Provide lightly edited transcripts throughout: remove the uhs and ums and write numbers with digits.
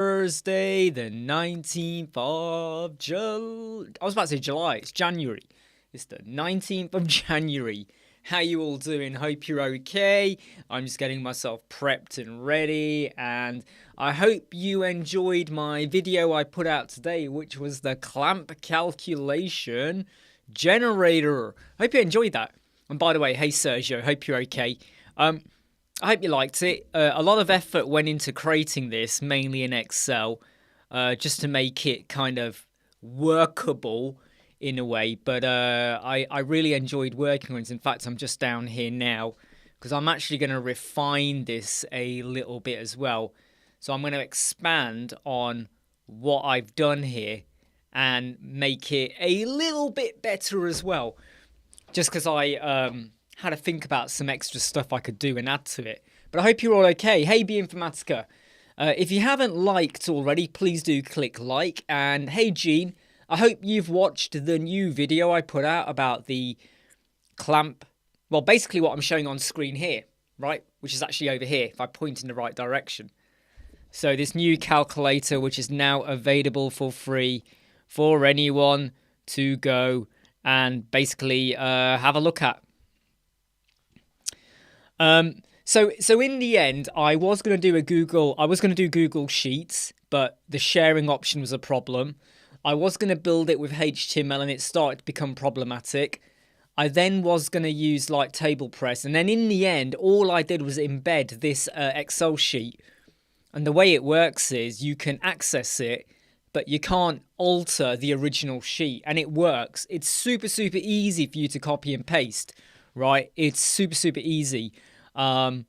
Thursday, the 19th of July. I was about to say July. It's January. It's the 19th of January. How you all doing? Hope you're okay. I'm just getting myself prepped and ready, and I hope you enjoyed my video I put out today, which was the clamp calculation generator. Hope you enjoyed that. And by the way, hey Sergio, hope you're okay. I hope you liked it. A lot of effort went into creating this, mainly in Excel, just to make it kind of workable in a way. But I really enjoyed working on it. In fact, I'm just down here now because I'm actually going to refine this a little bit as well. So I'm going to expand on what I've done here and make it a little bit better as well. Just because I had to think about some extra stuff I could do and add to it. But I hope you're all okay. Hey, B Informatica. If you haven't liked already, please do click like. And hey, Gene, I hope you've watched the new video I put out about the clamp. Well, basically what I'm showing on screen here, right? Which is actually over here, if I point in the right direction. So this new calculator, which is now available for free for anyone to go and basically have a look at. So in the end, I was going to do Google Sheets, but the sharing option was a problem. I was going to build it with HTML and it started to become problematic. I then was going to use like TablePress, and then in the end, all I did was embed this Excel sheet. And the way it works is you can access it, but you can't alter the original sheet, and it works. It's super easy for you to copy and paste, right? It's super easy. But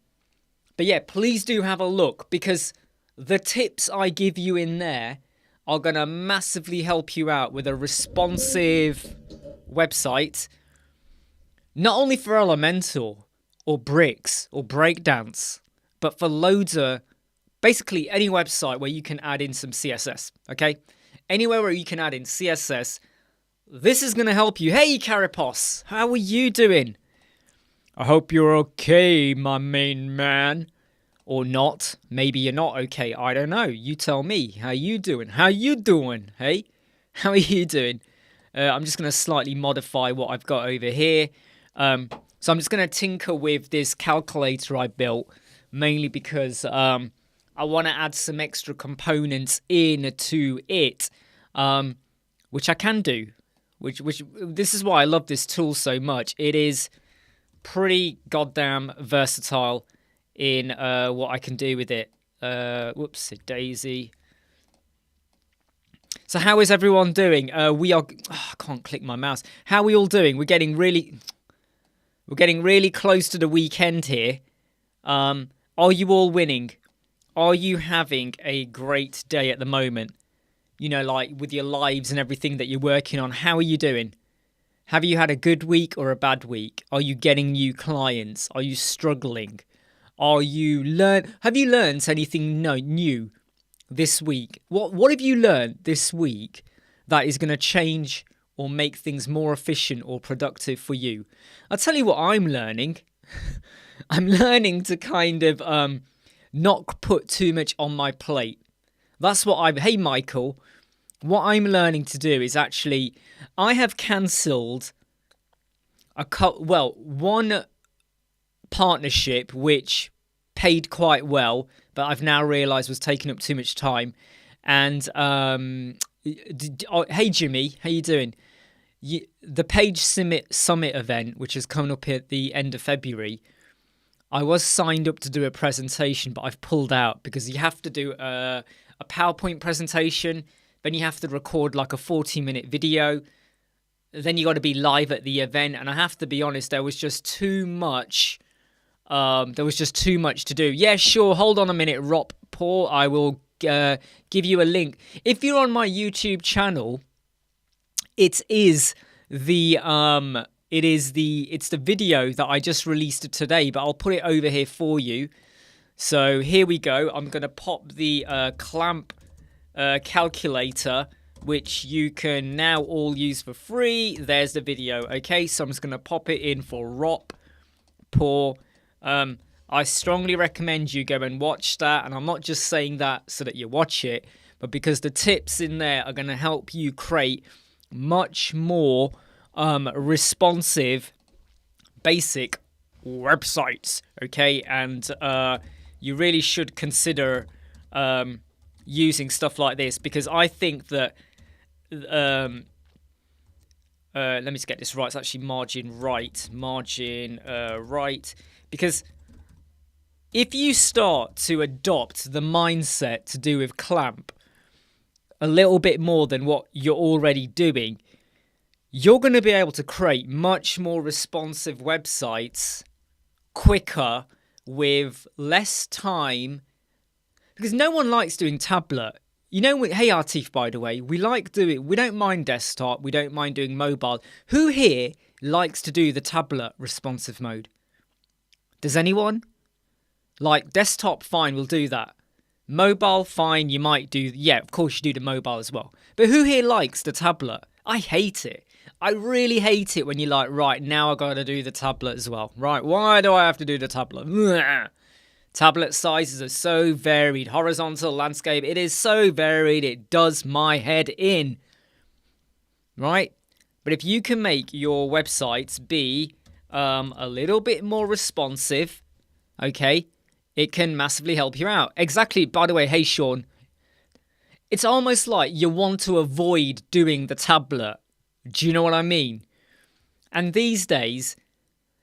yeah, please do have a look, because the tips I give you in there are going to massively help you out with a responsive website, not only for Elementor or Bricks or Breakdance, but for loads of basically any website where you can add in some CSS, okay? Anywhere where you can add in CSS, this is going to help you. Hey, Carapos, how are you doing? I hope you're okay, my main man. Or not. Maybe you're not okay. I don't know. You tell me. How you doing? How you doing? Hey? How are you doing? I'm just going to slightly modify what I've got over here. So I'm just going to tinker with this calculator I built, mainly because I want to add some extra components into it, which I can do. Which this is why I love this tool so much. It is pretty goddamn versatile in what I can do with it. Whoops, daisy. So how is everyone doing? We are. Oh, I can't click my mouse. How are we all doing? We're getting really close to the weekend here. Are you all winning? Are you having a great day at the moment? You know, like with your lives and everything that you're working on. How are you doing? Have you had a good week or a bad week? Are you getting new clients? Are you struggling? Have you learned anything new this week? What have you learned this week that is going to change or make things more efficient or productive for you? I'll tell you what I'm learning. I'm learning to kind of not put too much on my plate. That's what hey Michael, what I'm learning to do is actually, I have cancelled one partnership which paid quite well, but I've now realised was taking up too much time. And hey Jimmy, how you doing? The Page Summit event, which is coming up at the end of February, I was signed up to do a presentation, but I've pulled out because you have to do a PowerPoint presentation, then you have to record like a 40-minute video, then you got to be live at the event, and I have to be honest, there was just too much. There was just too much to do. Yeah, sure. Hold on a minute, Rob Paul. I will give you a link. If you're on my YouTube channel, it's the video that I just released today, but I'll put it over here for you. So here we go. I'm going to pop the clamp calculator, which you can now all use for free. There's the video. Okay, so I'm just going to pop it in for Rob Paul. I strongly recommend you go and watch that. And I'm not just saying that so that you watch it, but because the tips in there are going to help you create much more responsive, basic websites. Okay, and you really should consider using stuff like this, because I think that let me just get this right. It's actually margin right, because if you start to adopt the mindset to do with Clamp a little bit more than what you're already doing, you're going to be able to create much more responsive websites quicker with less time, because no one likes doing tablet. You know, hey Artif, by the way, we don't mind desktop, we don't mind doing mobile. Who here likes to do the tablet responsive mode? Does anyone? Like, desktop, fine, we'll do that. Mobile, fine, you might do, yeah, of course you do the mobile as well. But who here likes the tablet? I hate it. I really hate it when you're like, right, now I gotta do the tablet as well. Right, why do I have to do the tablet? Blech. Tablet sizes are so varied. Horizontal, landscape, it is so varied, it does my head in. Right? But if you can make your websites be a little bit more responsive, okay, it can massively help you out. Exactly. By the way, hey Sean, it's almost like you want to avoid doing the tablet. Do you know what I mean? And these days,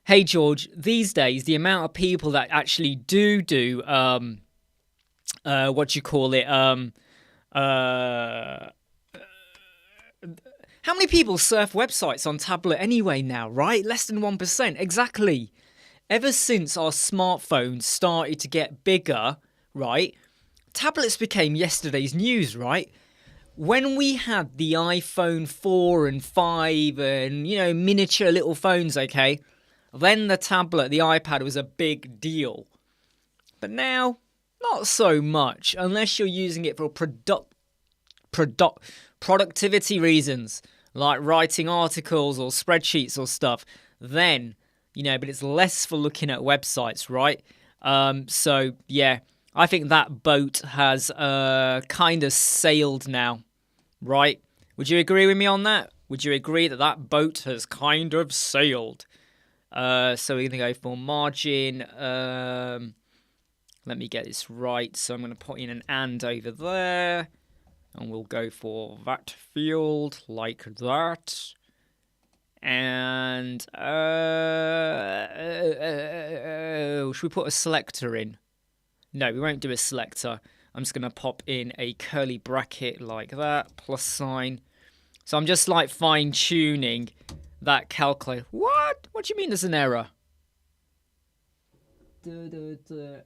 hey George, these days the amount of people that actually do what you call it, how many people surf websites on tablet anyway now, right? Less than 1%. Exactly. Ever since our smartphones started to get bigger, right, tablets became yesterday's news, right? When we had the iPhone 4 and 5 and, you know, miniature little phones, okay, then the tablet, the iPad was a big deal. But now, not so much, unless you're using it for productivity reasons, like writing articles or spreadsheets or stuff. Then, you know, but it's less for looking at websites, right? So, yeah, I think that boat has kind of sailed now, right? Would you agree with me on that? Would you agree that that boat has kind of sailed? So we're going to go for margin. Let me get this right. So I'm going to put in an and over there. And we'll go for that field like that. And should we put a selector in? No, we won't do a selector. I'm just going to pop in a curly bracket like that, plus sign. So I'm just like fine-tuning that calculator. What? What do you mean there's an error?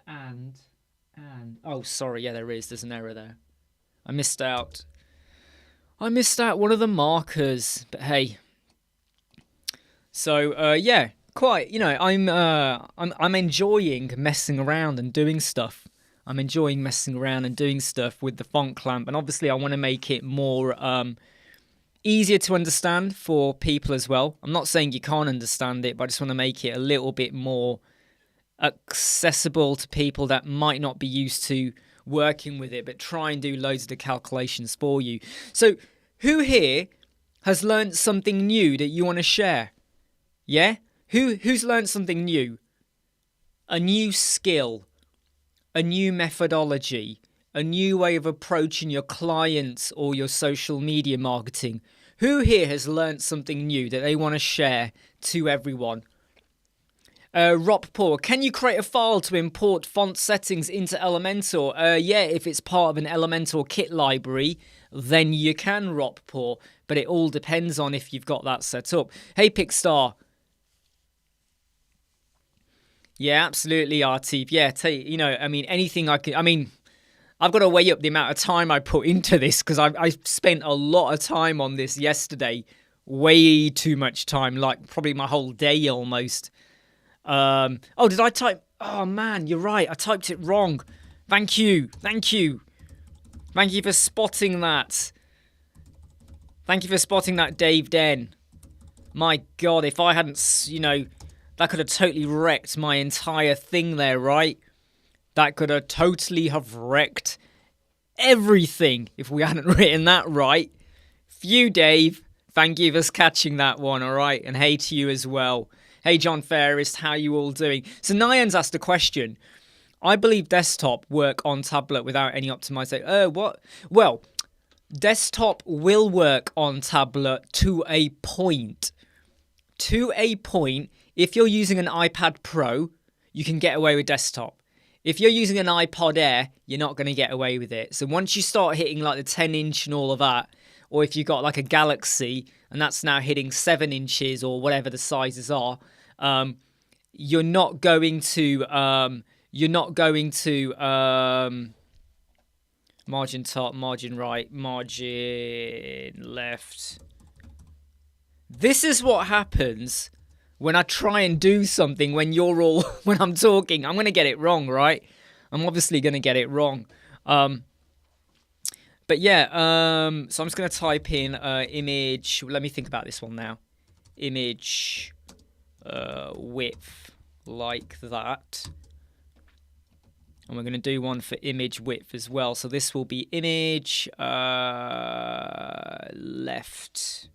And. Oh, sorry. Yeah, there is. There's an error there. I missed out one of the markers. But hey. So, yeah, quite, you know, I'm enjoying messing around and doing stuff. I'm enjoying messing around and doing stuff with the font clamp. And obviously I want to make it more easier to understand for people as well. I'm not saying you can't understand it, but I just want to make it a little bit more accessible to people that might not be used to working with it, but try and do loads of the calculations for you. So who here has learned something new that you want to share? Yeah? Who's learned something new? A new skill, a new methodology, a new way of approaching your clients or your social media marketing. Who here has learned something new that they want to share to everyone? Roppour, can you create a file to import font settings into Elementor? Yeah, if it's part of an Elementor kit library, then you can, Roppour. But it all depends on if you've got that set up. Hey, Pickstar. Yeah, absolutely, Artif. Yeah, you know, I mean, anything I can... I mean, I've got to weigh up the amount of time I put into this, because I spent a lot of time on this yesterday. Way too much time, like probably my whole day almost. Oh, did I type... Oh, man, you're right. I typed it wrong. Thank you. Thank you. Thank you for spotting that. Thank you for spotting that, Dave Den. My God, if I hadn't, you know, That could have totally wrecked my entire thing there, right? That could have totally have wrecked everything if we hadn't written that right. Phew, Dave. Thank you for catching that one, all right? And hey to you as well. Hey, John Fairest, how you all doing? So Nyan's asked a question. I believe desktop work on tablet without any optimization. What? Well, desktop will work on tablet to a point. To a point. If you're using an iPad Pro, you can get away with desktop. If you're using an iPod Air, you're not going to get away with it. So once you start hitting like the 10-inch and all of that, or if you've got like a Galaxy and that's now hitting 7 inches or whatever the sizes are, you're not going to margin top, margin right, margin left. This is what happens when I try and do something when I'm talking. I'm going to get it wrong, right? I'm obviously going to get it wrong. But yeah, so I'm just going to type in image. Let me think about this one now. Image width, like that. And we're going to do one for image width as well. So this will be image left.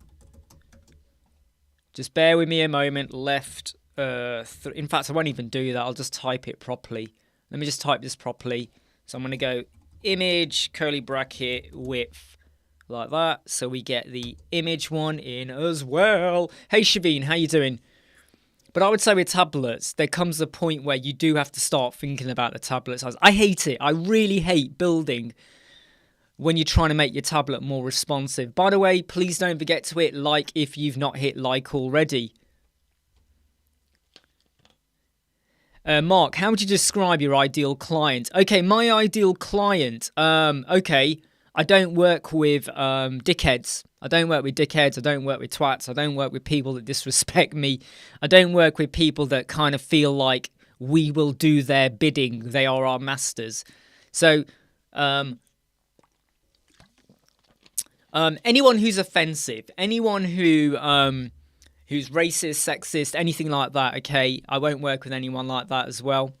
Just bear with me a moment. Left. In fact, I won't even do that. I'll just type it properly. Let me just type this properly. So I'm going to go image, curly bracket, width, like that. So we get the image one in as well. Hey, Shaveen, how you doing? But I would say with tablets, there comes a point where you do have to start thinking about the tablet size. I hate it. I really hate building when you're trying to make your tablet more responsive. By the way, please don't forget to hit like if you've not hit like already. Mark, how would you describe your ideal client? Okay, my ideal client. Okay, I don't work with dickheads. I don't work with dickheads. I don't work with twats. I don't work with people that disrespect me. I don't work with people that kind of feel like we will do their bidding. They are our masters. So, anyone who's offensive, anyone who's racist, sexist, anything like that, okay, I won't work with anyone like that as well.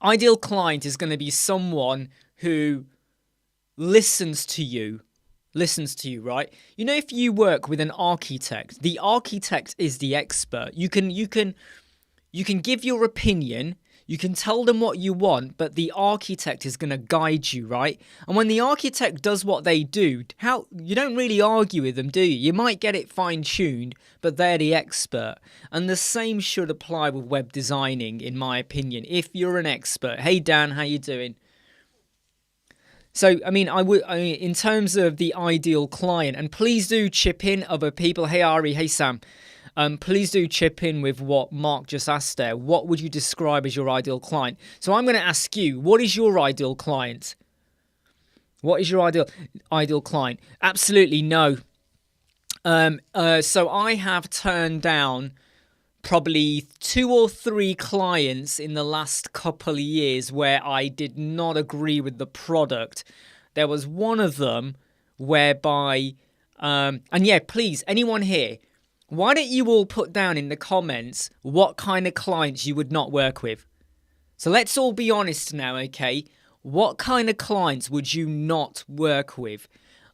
Ideal client is going to be someone who listens to you, right? You know, if you work with an architect, the architect is the expert. You can give your opinion. You can tell them what you want, but the architect is going to guide you, right? And when the architect does what they do, you don't really argue with them, do you? You might get it fine-tuned, but they're the expert. And the same should apply with web designing, in my opinion, if you're an expert. Hey, Dan, how you doing? So, I mean, in terms of the ideal client, and please do chip in other people. Hey, Ari, hey, Sam. Please do chip in with what Mark just asked there. What would you describe as your ideal client? So I'm going to ask you, what is your ideal client? What is your ideal client? Absolutely no. So I have turned down probably 2 or 3 clients in the last couple of years where I did not agree with the product. There was one of them whereby, and yeah, please, anyone here, why don't you all put down in the comments what kind of clients you would not work with? So let's all be honest now, okay? What kind of clients would you not work with?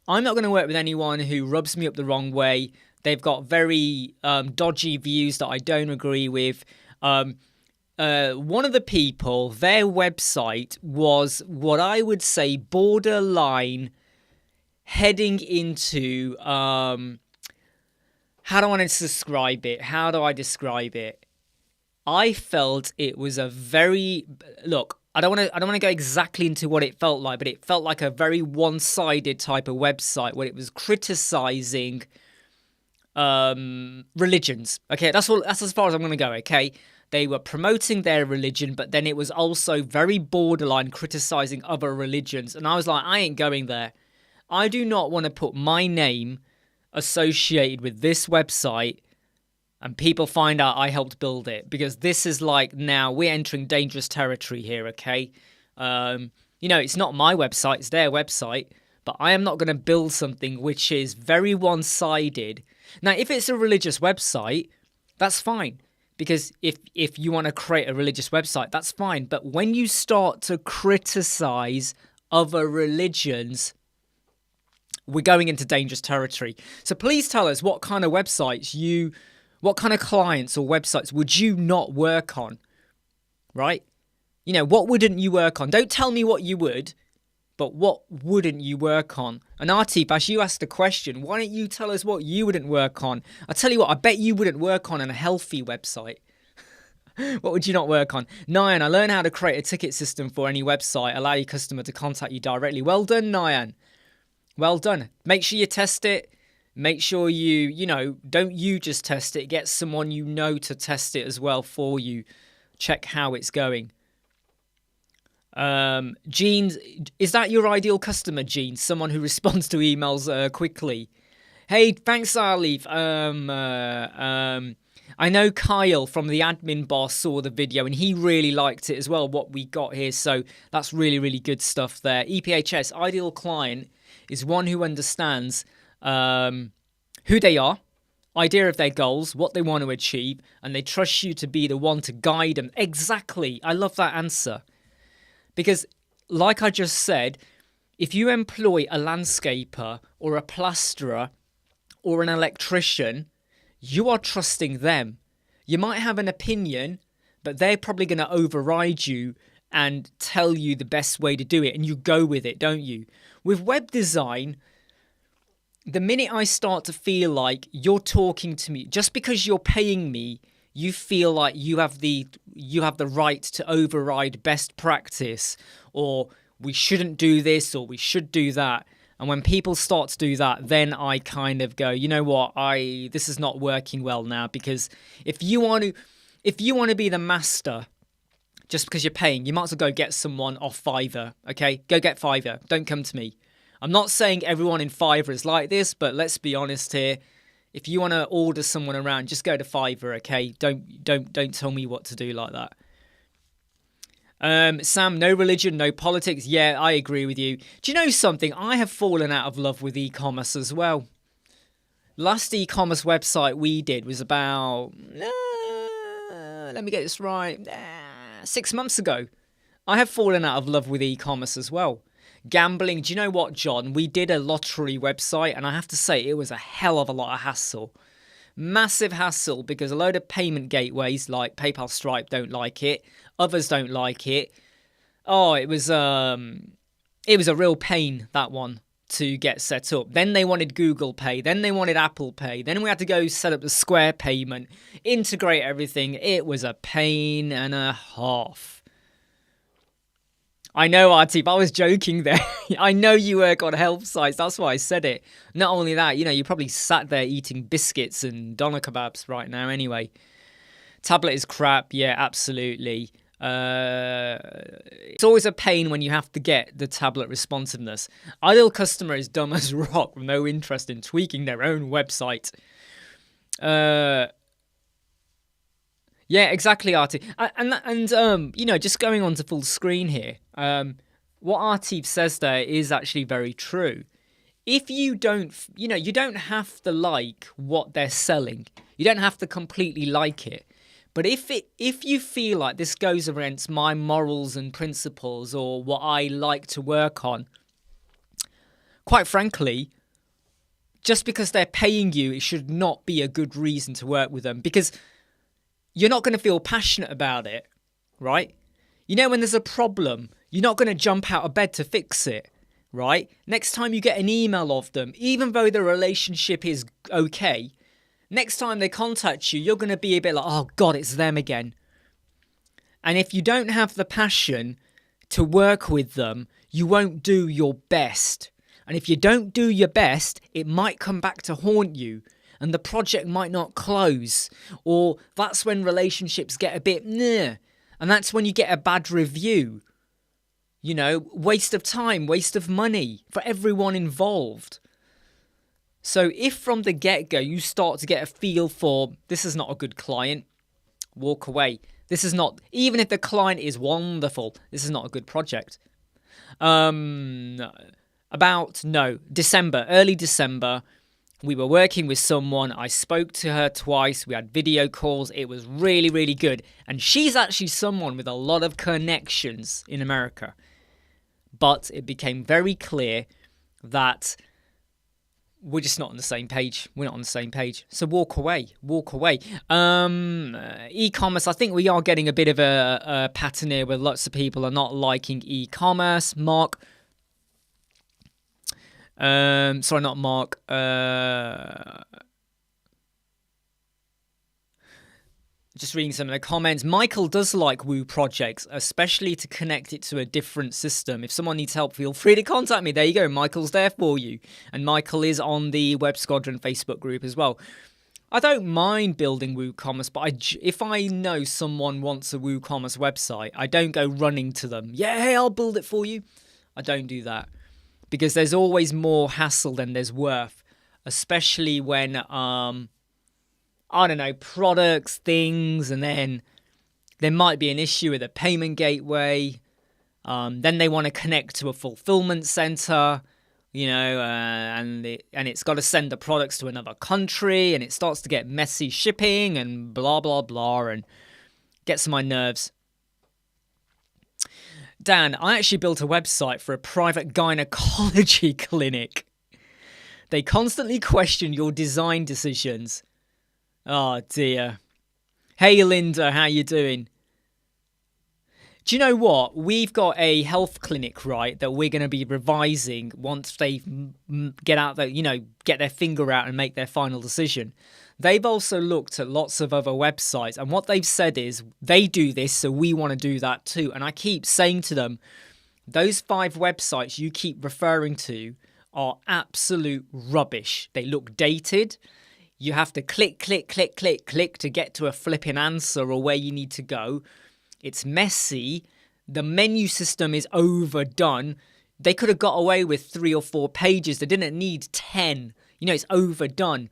I'm not going to work with anyone who rubs me up the wrong way. They've got very dodgy views that I don't agree with. One of the people, their website was what I would say borderline heading into... how do I want to describe it? I felt it was a very... Look, I don't want to go exactly into what it felt like, but it felt like a very one-sided type of website where it was criticizing religions. Okay, that's as far as I'm going to go, okay? They were promoting their religion, but then it was also very borderline criticizing other religions. And I was like, I ain't going there. I do not want to put my name associated with this website and people find out I helped build it, because this is like, now we're entering dangerous territory here, okay? It's not my website, it's their website, but I am not going to build something which is very one-sided. Now, if it's a religious website, that's fine, Because if you want to create a religious website, that's fine. But when you start to criticize other religions, we're going into dangerous territory. So please tell us what kind of websites what kind of clients or websites would you not work on, right? You know, what wouldn't you work on? Don't tell me what you would, but what wouldn't you work on? And Artif, as you asked the question, why don't you tell us what you wouldn't work on? I'll tell you what, I bet you wouldn't work on a healthy website. What would you not work on? Nyan, I learned how to create a ticket system for any website, allow your customer to contact you directly. Well done, Nyan. Well done. Make sure you test it. Make sure don't you just test it. Get someone you know to test it as well for you. Check how it's going. Gene, is that your ideal customer, Gene? Someone who responds to emails quickly. Hey, thanks, Arif. I know Kyle from the admin bar saw the video and he really liked it as well, what we got here. So that's really, really good stuff there. EPHS, ideal client is one who understands who they are, idea of their goals, what they want to achieve, and they trust you to be the one to guide them. Exactly. I love that answer. Because, like I just said, if you employ a landscaper or a plasterer or an electrician, you are trusting them. You might have an opinion, but they're probably going to override you and tell you the best way to do it, and you go with it, don't you? With web design, the minute I start to feel like you're talking to me, just because you're paying me, you feel like you have the right to override best practice, or we shouldn't do this, or we should do that. And when people start to do that, then I kind of go, you know what, this is not working well now. Because if you want to be the master, just because you're paying, you might as well go get someone off Fiverr. Okay, go get Fiverr. Don't come to me. I'm not saying everyone in Fiverr is like this, but let's be honest here. If you want to order someone around, just go to Fiverr, okay? Don't tell me what to do like that. Sam, no religion, no politics. Yeah, I agree with you. Do you know something? I have fallen out of love with e-commerce as well. Last e-commerce website we did was about, let me get this right, 6 months ago. I have fallen out of love with e-commerce as well. Gambling, do you know what, John? We did a lottery website, and I have to say it was a hell of a lot of hassle. Massive hassle, because a load of payment gateways like PayPal, Stripe don't like it. Others don't like it. Oh, it was a real pain, that one, to get set up. Then they wanted Google Pay. Then they wanted Apple Pay. Then we had to go set up the Square payment, integrate everything. It was a pain and a half. I know, Artie, but I was joking there. I know you work on help sites. That's why I said it. Not only that, you probably sat there eating biscuits and doner kebabs right now anyway. Tablet is crap. Yeah, absolutely. It's always a pain when you have to get the tablet responsiveness. Ideal customer is dumb as rock with no interest in tweaking their own website. Yeah, exactly, Artie. And just going on to full screen here, what Artie says there is actually very true. If you don't, you don't have to like what they're selling. You don't have to completely like it. But if you feel like this goes against my morals and principles or what I like to work on, quite frankly, just because they're paying you, it should not be a good reason to work with them, because you're not going to feel passionate about it, right? When there's a problem, you're not going to jump out of bed to fix it, right? Next time you get an email of them, even though the relationship is okay, next time they contact you, you're going to be a bit like, oh God, it's them again. And if you don't have the passion to work with them, you won't do your best. And if you don't do your best, it might come back to haunt you. And the project might not close, or that's when relationships get a bit meh, and that's when you get a bad review. Waste of time, waste of money for everyone involved. So if from the get-go you start to get a feel for, this is not a good client, walk away. This is not, even if the client is wonderful, this is not a good project. Early December, We were working with someone. I spoke to her twice. We had video calls. It was really, really good. And she's actually someone with a lot of connections in America. But it became very clear that we're just not on the same page. We're not on the same page. So walk away. Walk away. E-commerce, I think we are getting a bit of a pattern here where lots of people are not liking e-commerce. Mark. Sorry, not Mark. Just reading some of the comments. Michael does like Woo projects, especially to connect it to a different system. If someone needs help, feel free to contact me. There you go. Michael's there for you. And Michael is on the Web Squadron Facebook group as well. I don't mind building WooCommerce, but if I know someone wants a WooCommerce website, I don't go running to them. Yeah, hey, I'll build it for you. I don't do that. Because there's always more hassle than there's worth. Especially when... I don't know, products, things, and then there might be an issue with a payment gateway. Then they want to connect to a fulfillment center, and it's got to send the products to another country, and it starts to get messy shipping and blah, blah, blah, and gets on my nerves. Dan, I actually built a website for a private gynecology clinic. They constantly question your design decisions. Oh dear. Hey Linda, how you doing? Do you know what? We've got a health clinic, right, that we're going to be revising once they get out there, get their finger out and make their final decision. They've also looked at lots of other websites, and what they've said is they do this, so we want to do that too. And I keep saying to them, those 5 websites you keep referring to are absolute rubbish. They look dated. You have to click to get to a flipping answer or where you need to go. It's messy. The menu system is overdone. They could have got away with 3 or 4 pages. They didn't need 10. It's overdone.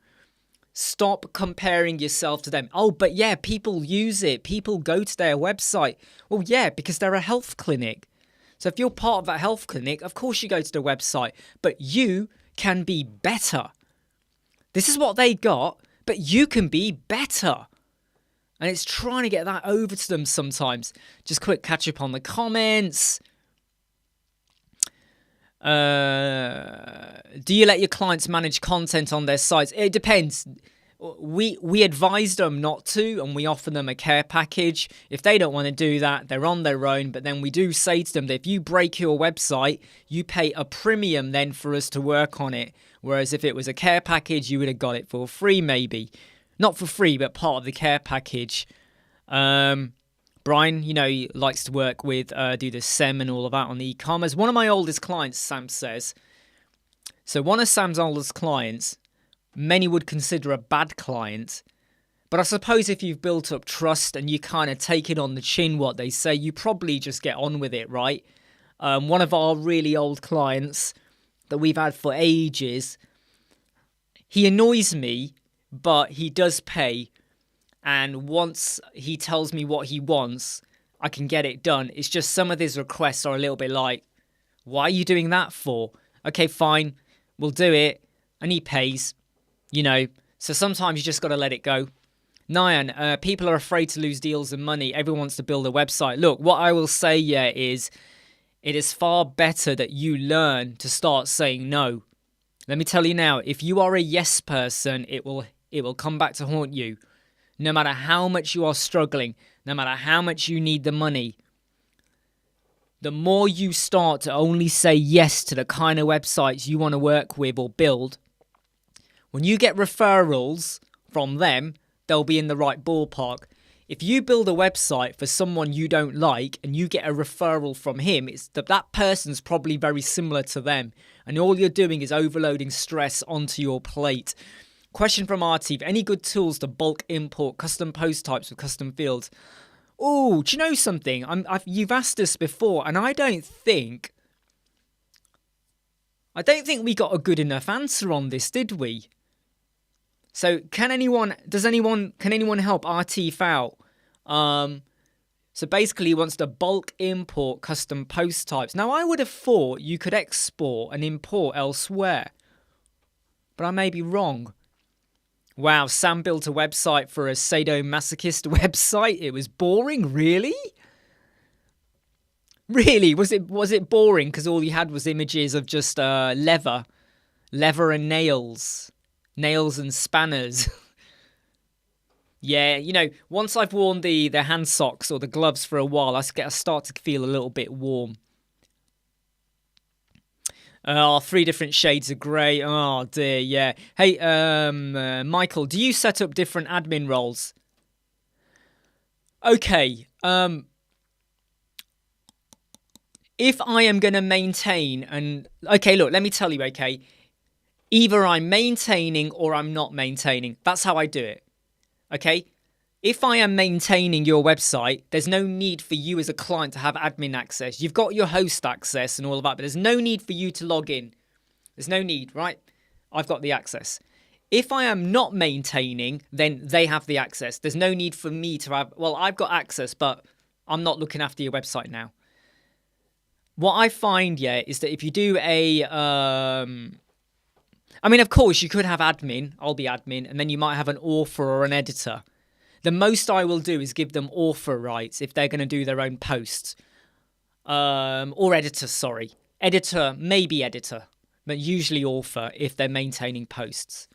Stop comparing yourself to them. Oh, but yeah, people use it. People go to their website. Well, yeah, because they're a health clinic. So if you're part of that health clinic, of course you go to the website. But you can be better. This is what they got, but you can be better. And it's trying to get that over to them sometimes. Just quick catch up on the comments. Do you let your clients manage content on their sites? It depends. We advise them not to, and we offer them a care package. If they don't want to do that, they're on their own. But then we do say to them that if you break your website, you pay a premium then for us to work on it. Whereas if it was a care package, you would have got it for free maybe. Not for free, but part of the care package. Brian, he likes to work with, do the SEM and all of that on the e-commerce. One of my oldest clients, Sam says. So one of Sam's oldest clients, many would consider a bad client. But I suppose if you've built up trust and you kind of take it on the chin what they say, you probably just get on with it, right? One of our really old clients that we've had for ages, he annoys me, but he does pay. And once he tells me what he wants, I can get it done. It's just some of his requests are a little bit like, why are you doing that for? Okay, fine, we'll do it. And he pays, So sometimes you just got to let it go. Nyan, people are afraid to lose deals and money. Everyone wants to build a website. Look, what I will say is it is far better that you learn to start saying no. Let me tell you now, if you are a yes person, it will come back to haunt you. No matter how much you are struggling, no matter how much you need the money, the more you start to only say yes to the kind of websites you want to work with or build, when you get referrals from them, they'll be in the right ballpark. If you build a website for someone you don't like and you get a referral from him, it's that person's probably very similar to them. And all you're doing is overloading stress onto your plate. Question from Artif. Any good tools to bulk import custom post types with custom fields? Oh, do you know something? You've asked us before, and I don't think we got a good enough answer on this, did we? So can anyone help Artif out? So basically he wants to bulk import custom post types. Now I would have thought you could export and import elsewhere. but I may be wrong. Wow, Sam built a website for a sadomasochist website. It was boring, really? Really? Was it boring because all you had was images of just leather and nails and spanners? Yeah, you know, once I've worn the hand socks or the gloves for a while, I start to feel a little bit warm. 3 different shades of grey. Oh dear, yeah. Hey, Michael, do you set up different admin roles? Okay. If I am going to maintain okay, look, let me tell you, okay. Either I'm maintaining or I'm not maintaining. That's how I do it. Okay? If I am maintaining your website, there's no need for you as a client to have admin access. You've got your host access and all of that, but there's no need for you to log in. There's no need, right? I've got the access. If I am not maintaining, then they have the access. There's no need for me to have, well, I've got access, but I'm not looking after your website now. What I find, yeah, is that if you do I mean, of course, you could have admin. I'll be admin. And then you might have an author or an editor. The most I will do is give them author rights if they're going to do their own posts. Or editor, sorry. Editor, maybe editor. But usually author if they're maintaining posts.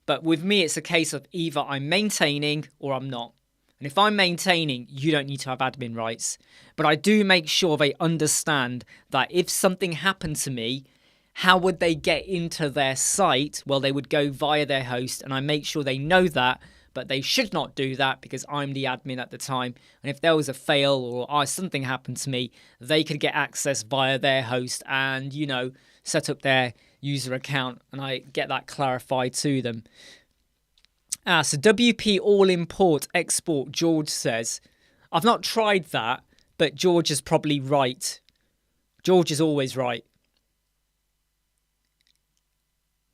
But with me, it's a case of either I'm maintaining or I'm not. And if I'm maintaining, you don't need to have admin rights. But I do make sure they understand that if something happened to me, how would they get into their site? Well, they would go via their host, and I make sure they know that, but they should not do that because I'm the admin at the time. And if there was a fail or something happened to me, they could get access via their host and, you know, set up their user account, and I get that clarified to them. So WP all import export, George says. I've not tried that, but George is probably right. George is always right.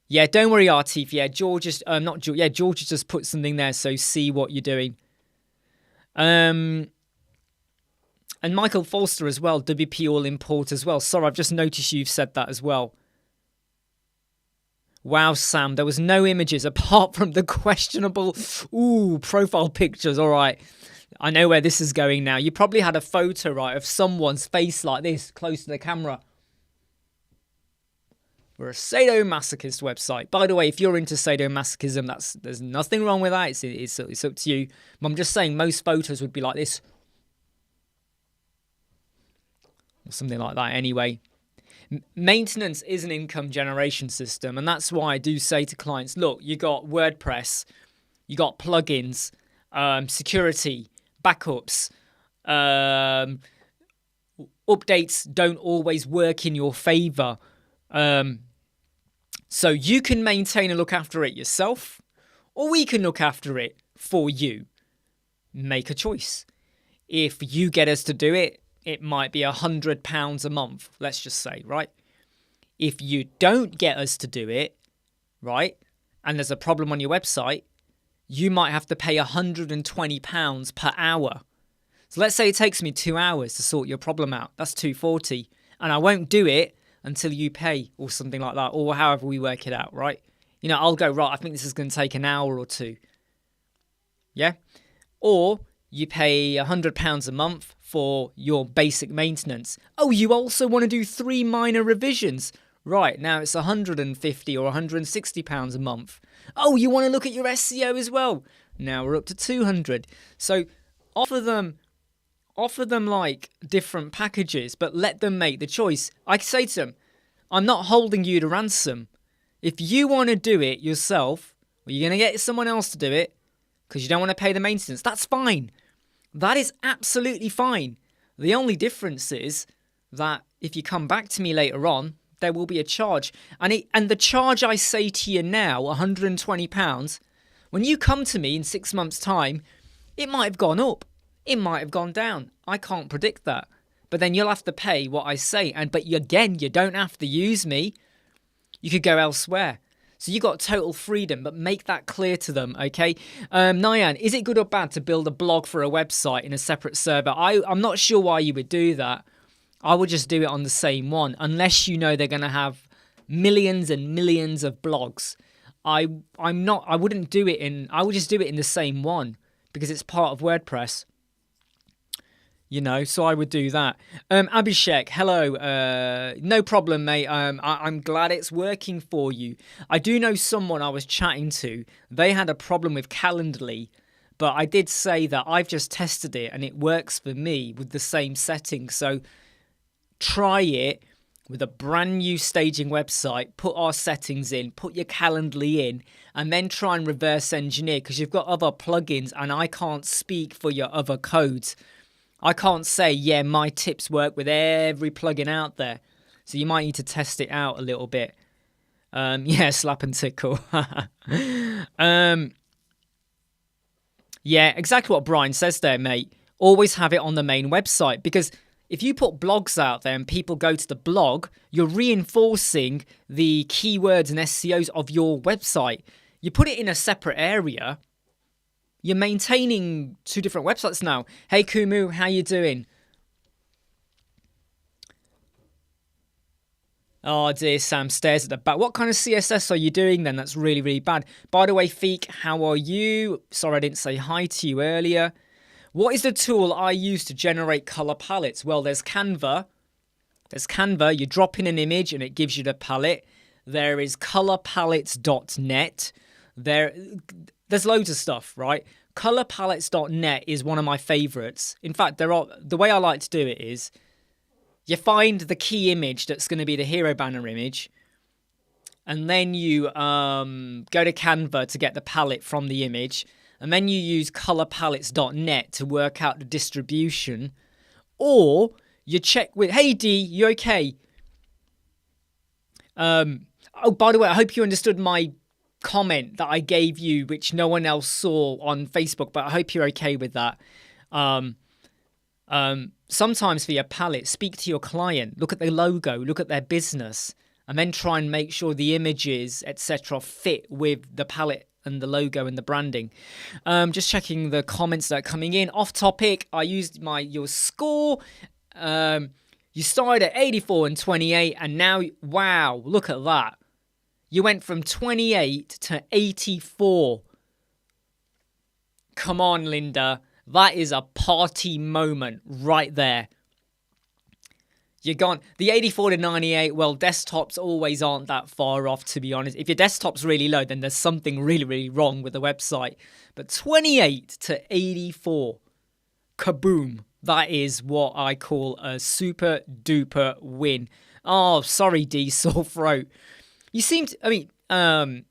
Yeah, don't worry, Artif. Yeah, George is not George. Yeah, George has just put something there, so see what you're doing. And Michael Forster as well, WP all import as well. Sorry, I've just noticed you've said that as well. Wow, Sam, there was no images apart from the questionable profile pictures. All right, I know where this is going now. You probably had a photo, right, of someone's face like this, close to the camera. We're a sadomasochist website. By the way, if you're into sadomasochism, there's nothing wrong with that. It's up to you. I'm just saying most photos would be like this. Or something like that anyway. Maintenance is an income generation system, and that's why I do say to clients, look, you got WordPress, you got plugins, security, backups, updates don't always work in your favor. So you can maintain and look after it yourself, or we can look after it for you. Make a choice. If you get us to do it, it might be £100 a month, let's just say, right? If you don't get us to do it, right, and there's a problem on your website, you might have to pay £120 per hour. So let's say it takes me 2 hours to sort your problem out. That's $240, and I won't do it until you pay or something like that, or however we work it out, right? You know, I'll go, right, I think this is going to take an hour or two. Yeah? Or you pay £100 a month for your basic maintenance. Oh, you also want to do 3 minor revisions. Right, now it's £150 or £160 a month. Oh, you want to look at your SEO as well. Now we're up to £200. So offer them like different packages, but let them make the choice. I say to them, I'm not holding you to ransom. If you want to do it yourself, or you're going to get someone else to do it because you don't want to pay the maintenance, that's fine. That is absolutely fine. The only difference is that if you come back to me later on, there will be a charge. And the charge I say to you now, £120, when you come to me in 6 months' time, it might have gone up. It might have gone down. I can't predict that. But then you'll have to pay what I say. But again, you don't have to use me. You could go elsewhere. So you got total freedom, but make that clear to them, okay? Nyan, is it good or bad to build a blog for a website in a separate server? I'm not sure why you would do that. I would just do it on the same one, unless you know they're going to have millions and millions of blogs. I wouldn't do it in, I would just do it in the same one because it's part of WordPress. So I would do that. Abhishek, hello. No problem, mate. I'm glad it's working for you. I do know someone I was chatting to. They had a problem with Calendly, but I did say that I've just tested it and it works for me with the same settings. So try it with a brand new staging website. Put our settings in, put your Calendly in, and then try and reverse engineer because you've got other plugins and I can't speak for your other codes. I can't say, yeah, my tips work with every plugin out there. So you might need to test it out a little bit. Yeah, slap and tickle. Yeah, exactly what Brian says there, mate. Always have it on the main website because if you put blogs out there and people go to the blog, you're reinforcing the keywords and SEOs of your website. You put it in a separate area, you're maintaining two different websites now. Hey Kumu, how you doing? Oh dear, Sam stares at the back. What kind of CSS are you doing then? That's really, really bad. By the way, Feek, how are you? Sorry I didn't say hi to you earlier. What is the tool I use to generate color palettes? Well, there's Canva. There's Canva. You drop in an image and it gives you the palette. There is colorpalettes.net. There's loads of stuff, right? Colorpalettes.net is one of my favorites. In fact, the way I like to do it is you find the key image that's going to be the hero banner image, and then you go to Canva to get the palette from the image, and then you use colorpalettes.net to work out the distribution, or you check with, hey D, you okay? Oh, by the way, I hope you understood my comment that I gave you, which no one else saw on Facebook, but I hope you're okay with that. Sometimes for your palette, speak to your client, look at their logo, look at their business, and then try and make sure the images, etc., fit with the palette and the logo and the branding. Just checking the comments that are coming in. Off topic, I used your score. You started at 84 and 28, and now, wow, look at that. You went from 28 to 84. Come on, Linda. That is a party moment right there. You're gone. The 84 to 98, well, desktops always aren't that far off, to be honest. If your desktop's really low, then there's something really, really wrong with the website. But 28 to 84, kaboom. That is what I call a super duper win. Oh, sorry, D, sore throat. You seem to, do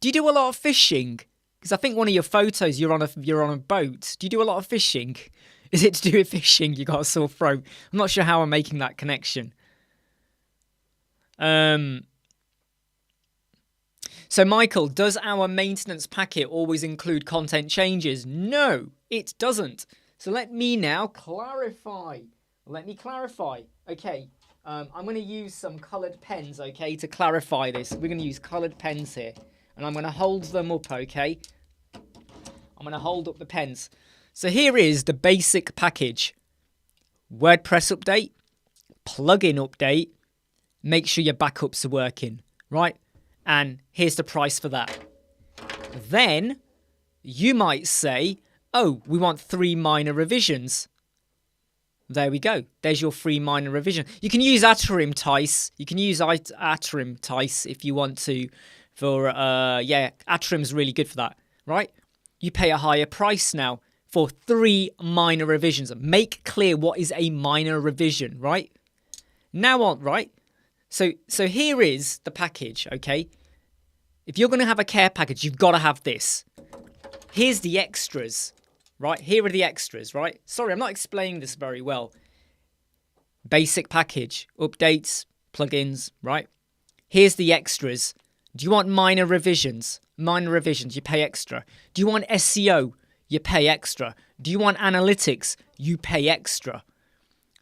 you do a lot of fishing? Because I think one of your photos, you're on a boat. Do you do a lot of fishing? Is it to do with fishing? You got a sore throat. I'm not sure how I'm making that connection. So Michael, does our maintenance packet always include content changes? No, it doesn't. So let me now clarify. Let me clarify. Okay. I'm going to use some coloured pens, okay, to clarify this. We're going to use coloured pens here. And I'm going to hold them up, okay? I'm going to hold up the pens. So here is the basic package. WordPress update, plugin update, make sure your backups are working, right? And here's the price for that. Then you might say, oh, we want 3 minor revisions. There we go. There's your 3 minor revision. You can use Aterim Tice. You can use Aterim Tice if you want to. For Aterim's really good for that, right? You pay a higher price now for 3 minor revisions. Make clear what is a minor revision, right? Now on, right? So here is the package, okay? If you're going to have a care package, you've got to have this. Here's the extras. Right, here are the extras, right? Sorry, I'm not explaining this very well. Basic package, updates, plugins, right? Here's the extras. Do you want minor revisions? Minor revisions, you pay extra. Do you want SEO? You pay extra. Do you want analytics? You pay extra.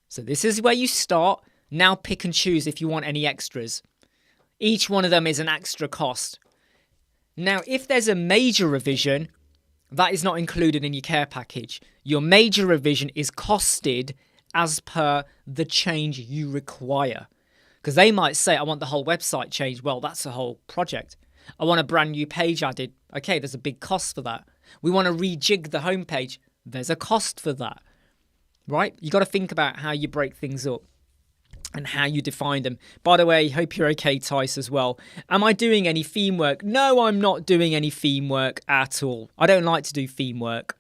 So this is where you start. Now pick and choose if you want any extras. Each one of them is an extra cost. Now, if there's a major revision, that is not included in your care package. Your major revision is costed as per the change you require. Because they might say, I want the whole website changed. Well, that's a whole project. I want a brand new page added. Okay, there's a big cost for that. We want to rejig the homepage. There's a cost for that, right? You got to think about how you break things up and how you define them. By the way, hope you're okay, Tice, as well. Am I doing any theme work? No, I'm not doing any theme work at all. I don't like to do theme work.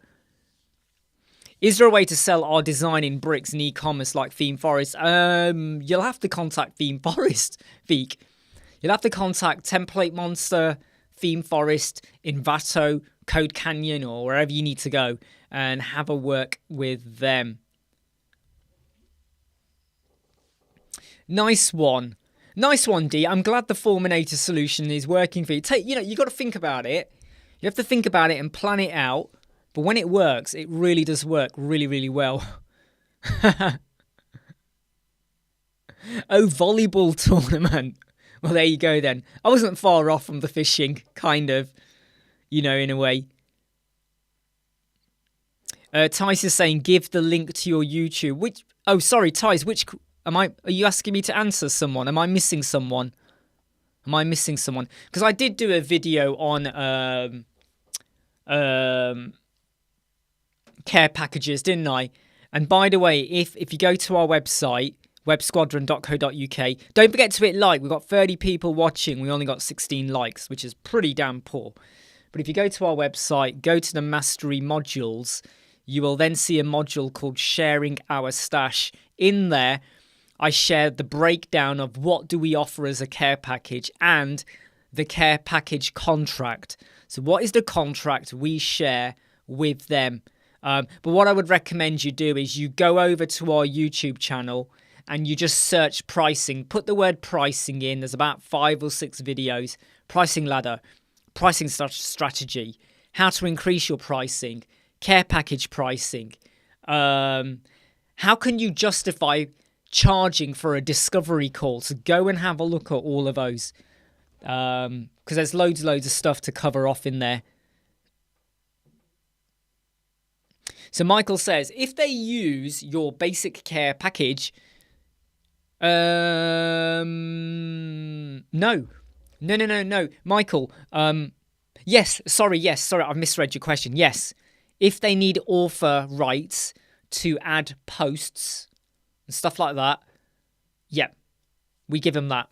Is there a way to sell our design in bricks in e-commerce like Theme Forest? You'll have to contact Theme Forest, Veek. You'll have to contact Template Monster, Theme Forest, Envato, Code Canyon, or wherever you need to go and have a work with them. Nice one. Nice one, D. I'm glad the Fulminator solution is working for you. You got to think about it. You have to think about it and plan it out. But when it works, it really does work really, really well. Oh, volleyball tournament. Well, there you go then. I wasn't far off from the fishing, kind of, in a way. Tice is saying, give the link to your YouTube. Oh, sorry, Tice, are you asking me to answer someone? Am I missing someone? Because I did do a video on care packages, didn't I? And by the way, if you go to our website, websquadron.co.uk, don't forget to hit like. We've got 30 people watching. We only got 16 likes, which is pretty damn poor. But if you go to our website, go to the mastery modules, you will then see a module called Sharing Our Stash. In there, I shared the breakdown of what do we offer as a care package and the care package contract. So what is the contract we share with them? But what I would recommend you do is you go over to our YouTube channel and you just search pricing. Put the word pricing in. There's about 5 or 6 videos. Pricing ladder, pricing strategy, how to increase your pricing, care package pricing. How can you justify charging for a discovery call? So go and have a look at all of those. Because there's loads of stuff to cover off in there. So Michael says, if they use your basic care package, no, Michael, yes, sorry, I've misread your question. Yes, if they need author rights to add posts and stuff like that, yeah, we give them that.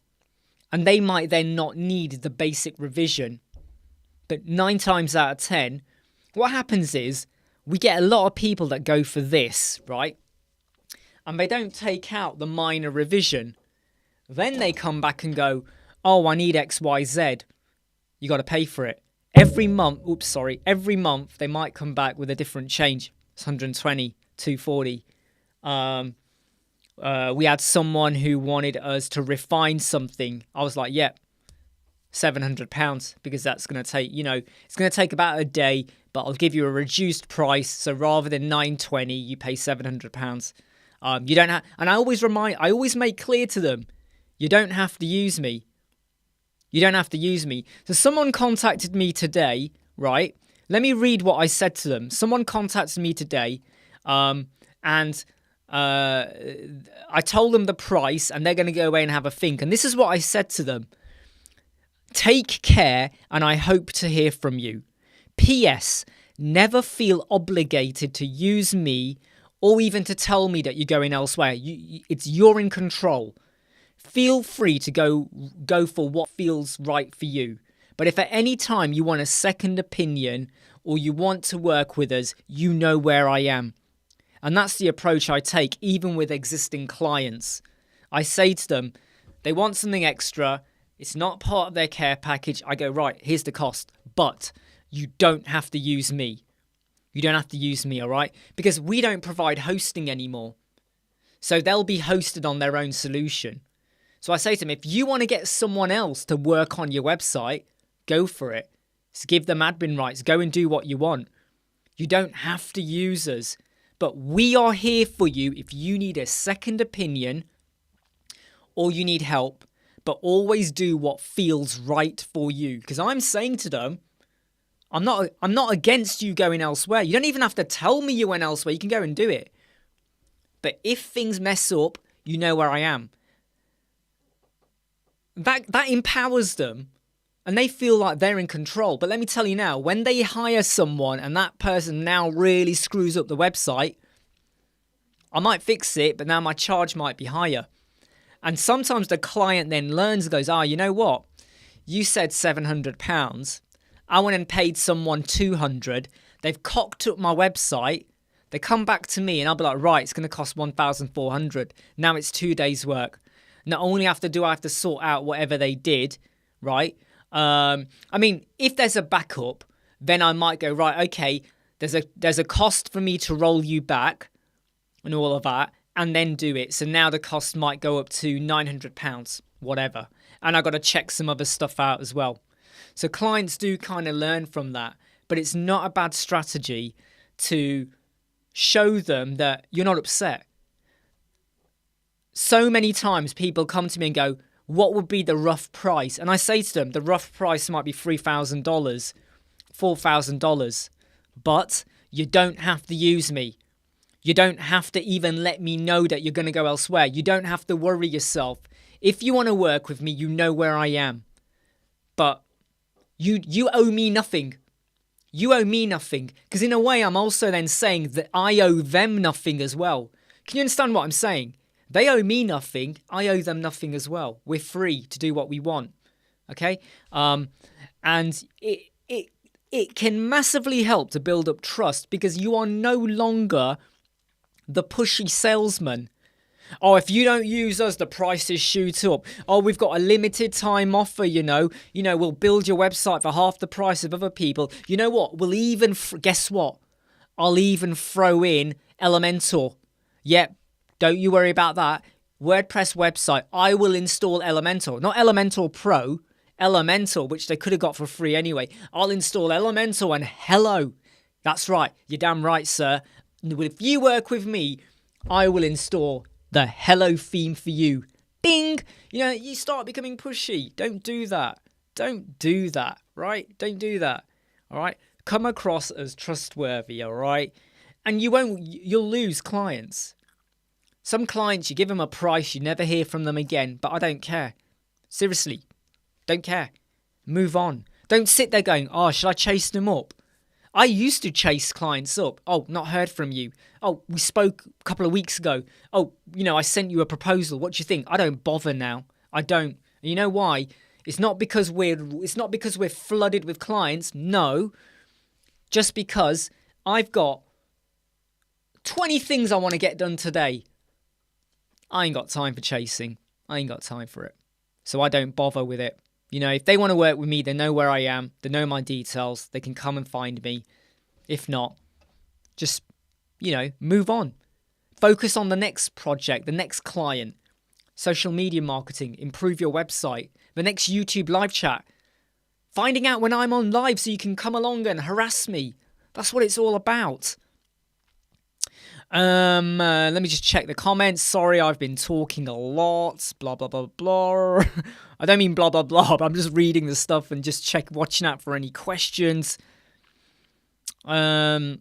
And they might then not need the basic revision. But 9 times out of 10, what happens is we get a lot of people that go for this, right? And they don't take out the minor revision. Then they come back and go, oh, I need XYZ. You got to pay for it. Every month they might come back with a different change. It's 120, 240. We had someone who wanted us to refine something. I was like, yeah, £700, because that's going to take, it's going to take about a day, but I'll give you a reduced price. So rather than £920, you pay £700. You don't have, and I always make clear to them, you don't have to use me. You don't have to use me. So someone contacted me today, right? Let me read what I said to them. Someone contacted me today, and I told them the price, and they're going to go away and have a think. And this is what I said to them. Take care, and I hope to hear from you. P.S. Never feel obligated to use me or even to tell me that you're going elsewhere. You're in control. Feel free to go for what feels right for you. But if at any time you want a second opinion or you want to work with us, you know where I am. And that's the approach I take, even with existing clients. I say to them, they want something extra. It's not part of their care package. I go, right, here's the cost. But you don't have to use me. You don't have to use me, all right? Because we don't provide hosting anymore. So they'll be hosted on their own solution. So I say to them, if you want to get someone else to work on your website, go for it. Just give them admin rights. Go and do what you want. You don't have to use us. But we are here for you if you need a second opinion or you need help. But always do what feels right for you. Because I'm saying to them, I'm not against you going elsewhere. You don't even have to tell me you went elsewhere. You can go and do it. But if things mess up, you know where I am. that empowers them and they feel like they're in control. But let me tell you now, when they hire someone and that person now really screws up the website, I might fix it, but now my charge might be higher. And sometimes the client then learns and goes, you know what? You said £700. I went and paid someone $200. They've cocked up my website. They come back to me and I'll be like, right, it's going to cost $1,400. Now it's 2 days work. Not only do I have to sort out whatever they did, right? I mean, if there's a backup, then I might go, right, okay, there's a cost for me to roll you back and all of that, and then do it. So now the cost might go up to £900, whatever. And I got to check some other stuff out as well. So clients do kind of learn from that, but it's not a bad strategy to show them that you're not upset. So many times people come to me and go, what would be the rough price? And I say to them, the rough price might be $3,000, $4,000, but you don't have to use me. You don't have to even let me know that you're going to go elsewhere. You don't have to worry yourself. If you want to work with me, you know where I am. But you owe me nothing. You owe me nothing. Because in a way, I'm also then saying that I owe them nothing as well. Can you understand what I'm saying? They owe me nothing. I owe them nothing as well. We're free to do what we want. Okay? And it can massively help to build up trust because you are no longer the pushy salesman. Oh, if you don't use us, the prices shoot up. Oh, we've got a limited time offer, we'll build your website for half the price of other people. You know what? We'll even, guess what? I'll even throw in Elementor. Yep, don't you worry about that. WordPress website, I will install Elementor. Not Elementor Pro, Elementor, which they could have got for free anyway. I'll install Elementor and hello. That's right. You're damn right, sir. If you work with me, I will install the hello theme for you. Bing! You start becoming pushy. Don't do that. Don't do that, right? Don't do that, all right? Come across as trustworthy, all right? And you'll lose clients. Some clients, you give them a price, you never hear from them again, but I don't care. Seriously, don't care. Move on. Don't sit there going, should I chase them up? I used to chase clients up. Oh, not heard from you. Oh, we spoke a couple of weeks ago. Oh, I sent you a proposal. What do you think? I don't bother now. I don't. And you know why? It's not because we're flooded with clients. No. Just because I've got 20 things I want to get done today. I ain't got time for chasing. I ain't got time for it. So I don't bother with it. If they want to work with me, they know where I am. They know my details. They can come and find me. If not, just, move on. Focus on the next project, the next client. Social media marketing, improve your website, the next YouTube live chat. Finding out when I'm on live so you can come along and harass me. That's what it's all about. Let me just check the comments. Sorry, I've been talking a lot. Blah, blah, blah, blah. I don't mean blah, blah, blah. But I'm just reading the stuff and just watching out for any questions. I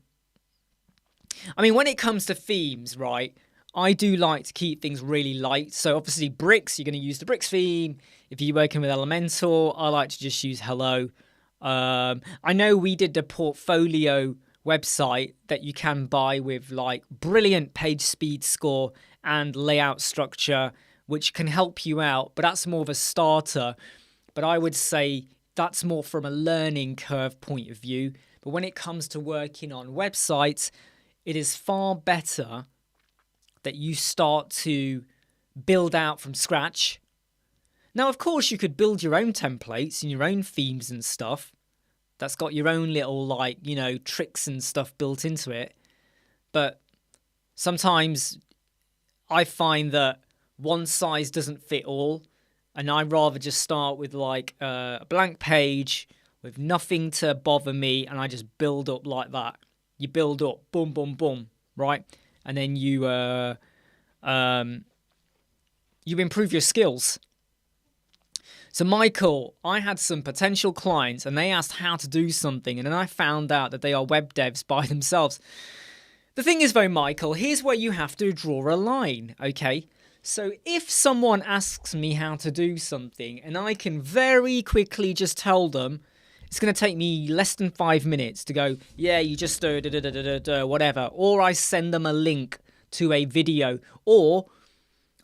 mean, when it comes to themes, right, I do like to keep things really light. So obviously bricks, you're going to use the bricks theme. If you're working with Elementor, I like to just use hello. I know we did the portfolio website that you can buy with like brilliant page speed score and layout structure, which can help you out, but that's more of a starter. But I would say that's more from a learning curve point of view. But when it comes to working on websites, it is far better that you start to build out from scratch. Now, of course, you could build your own templates and your own themes and stuff. That's got your own little, tricks and stuff built into it. But sometimes I find that one size doesn't fit all. And I'd rather just start with, a blank page with nothing to bother me. And I just build up like that. You build up, boom, boom, boom, right? And then you improve your skills. So Michael, I had some potential clients and they asked how to do something, and then I found out that they are web devs by themselves. The thing is though, Michael, here's where you have to draw a line, okay? So if someone asks me how to do something and I can very quickly just tell them, it's going to take me less than 5 minutes to go, yeah, you just do whatever. Or I send them a link to a video, or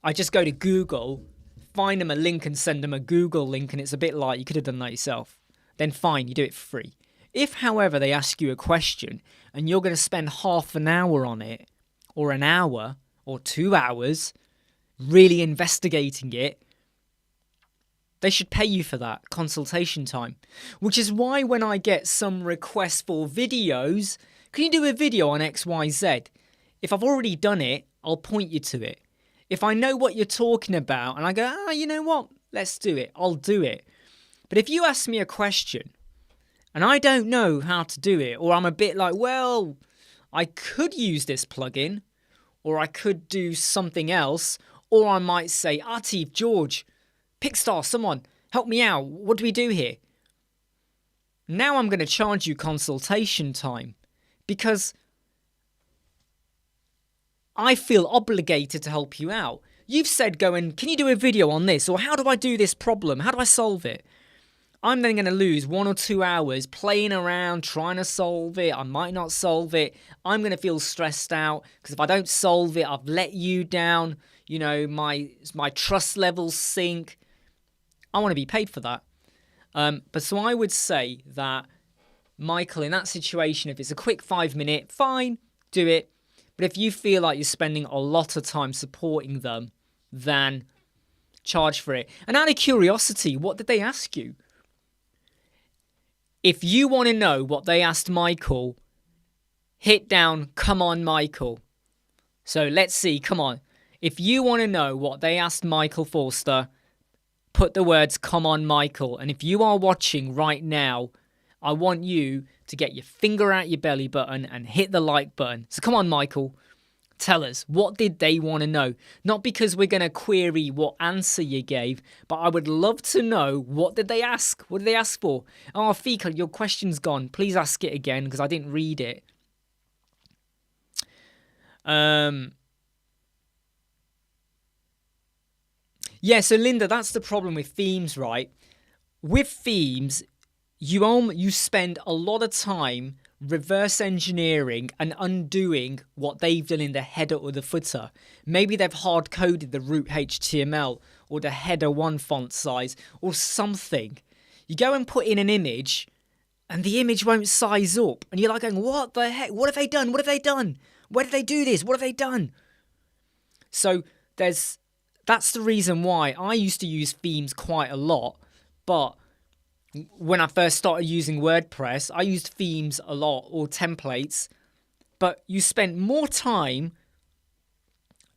I just go to Google, find them a link and send them a Google link, and it's a bit like you could have done that yourself. Then fine, you do it for free. If, however, they ask you a question and you're going to spend half an hour on it, or an hour, or 2 hours, really investigating it, they should pay you for that consultation time. Which is why when I get some requests for videos, can you do a video on XYZ? If I've already done it, I'll point you to it. If I know what you're talking about and I go, you know what, let's do it, I'll do it. But if you ask me a question and I don't know how to do it, or I'm a bit like, well, I could use this plugin, or I could do something else, or I might say, Atif, George, Pickstar, someone, help me out. What do we do here? Now I'm going to charge you consultation time because I feel obligated to help you out. You've said, can you do a video on this? Or how do I do this problem? How do I solve it? I'm then going to lose 1 or 2 hours playing around, trying to solve it. I might not solve it. I'm going to feel stressed out because if I don't solve it, I've let you down. You know, my trust levels sink. I want to be paid for that. But so I would say that, Michael, in that situation, if it's a quick 5 minute, fine, do it. But if you feel like you're spending a lot of time supporting them, then charge for it. And out of curiosity, what did they ask you? If you want to know what they asked Michael, hit down, come on, Michael. So let's see, come on. If you want to know what they asked Michael Forster, put the words, come on, Michael. And if you are watching right now, I want you to get your finger out your belly button and hit the like button. So come on, Michael. Tell us, what did they want to know? Not because we're going to query what answer you gave, but I would love to know, what did they ask? What did they ask for? Oh, Fika, your question's gone. Please ask it again because I didn't read it. Yeah, so Linda, that's the problem with themes, right? With themes, you spend a lot of time reverse engineering and undoing what they've done in the header or the footer. Maybe they've hard coded the root HTML or the header 1 font size or something. You go and put in an image and the image won't size up. And you're like going, what the heck? What have they done? What have they done? Where did they do this? What have they done? So that's the reason why I used to use themes quite a lot. But when I first started using WordPress, I used themes a lot, or templates, but you spent more time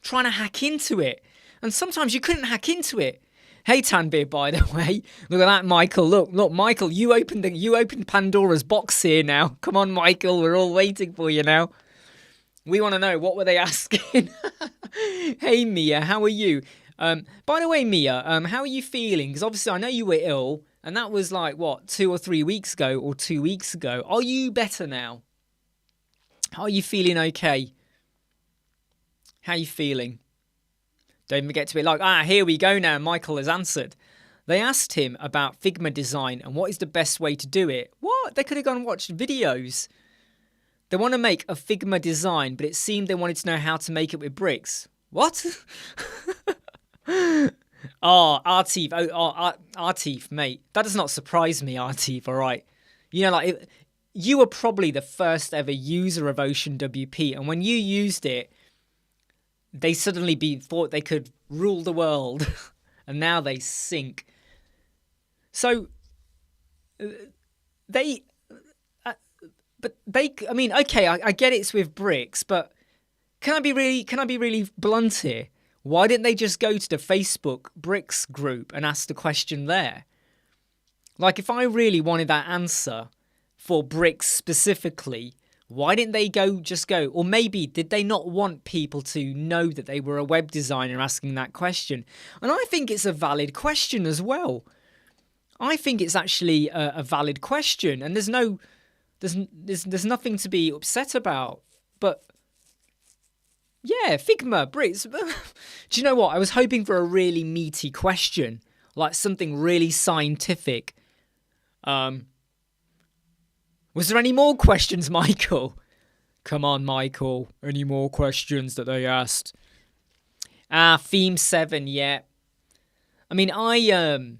trying to hack into it. And sometimes you couldn't hack into it. Hey, Tanbir, by the way, look at that, Michael. Look, Michael, you opened Pandora's box here now. Come on, Michael, we're all waiting for you now. We want to know, what were they asking? Hey, Mia, how are you? By the way, Mia, how are you feeling? Because obviously I know you were ill. And that was like, 2 or 3 weeks ago or 2 weeks ago. Are you better now? Are you feeling okay? How are you feeling? Don't forget to be like, here we go now. Michael has answered. They asked him about Figma design and what is the best way to do it. What? They could have gone and watched videos. They want to make a Figma design, but it seemed they wanted to know how to make it with bricks. What? Oh, Artif. Artif, mate. That does not surprise me, Artif, all right? You know, you were probably the first ever user of Ocean WP, and when you used it, they suddenly thought they could rule the world, and now they sink. So, I get it's with bricks, but can I be really blunt here? Why didn't they just go to the Facebook Bricks group and ask the question there? Like, if I really wanted that answer for bricks specifically, why didn't they just go? Or maybe, did they not want people to know that they were a web designer asking that question? And I think it's a valid question as well. I think it's actually a valid question. And there's nothing to be upset about. But Yeah, Figma, Brits. Do you know what? I was hoping for a really meaty question, like something really scientific. Was there any more questions, Michael? Come on, Michael. Any more questions that they asked? Theme 7, yeah. I mean, I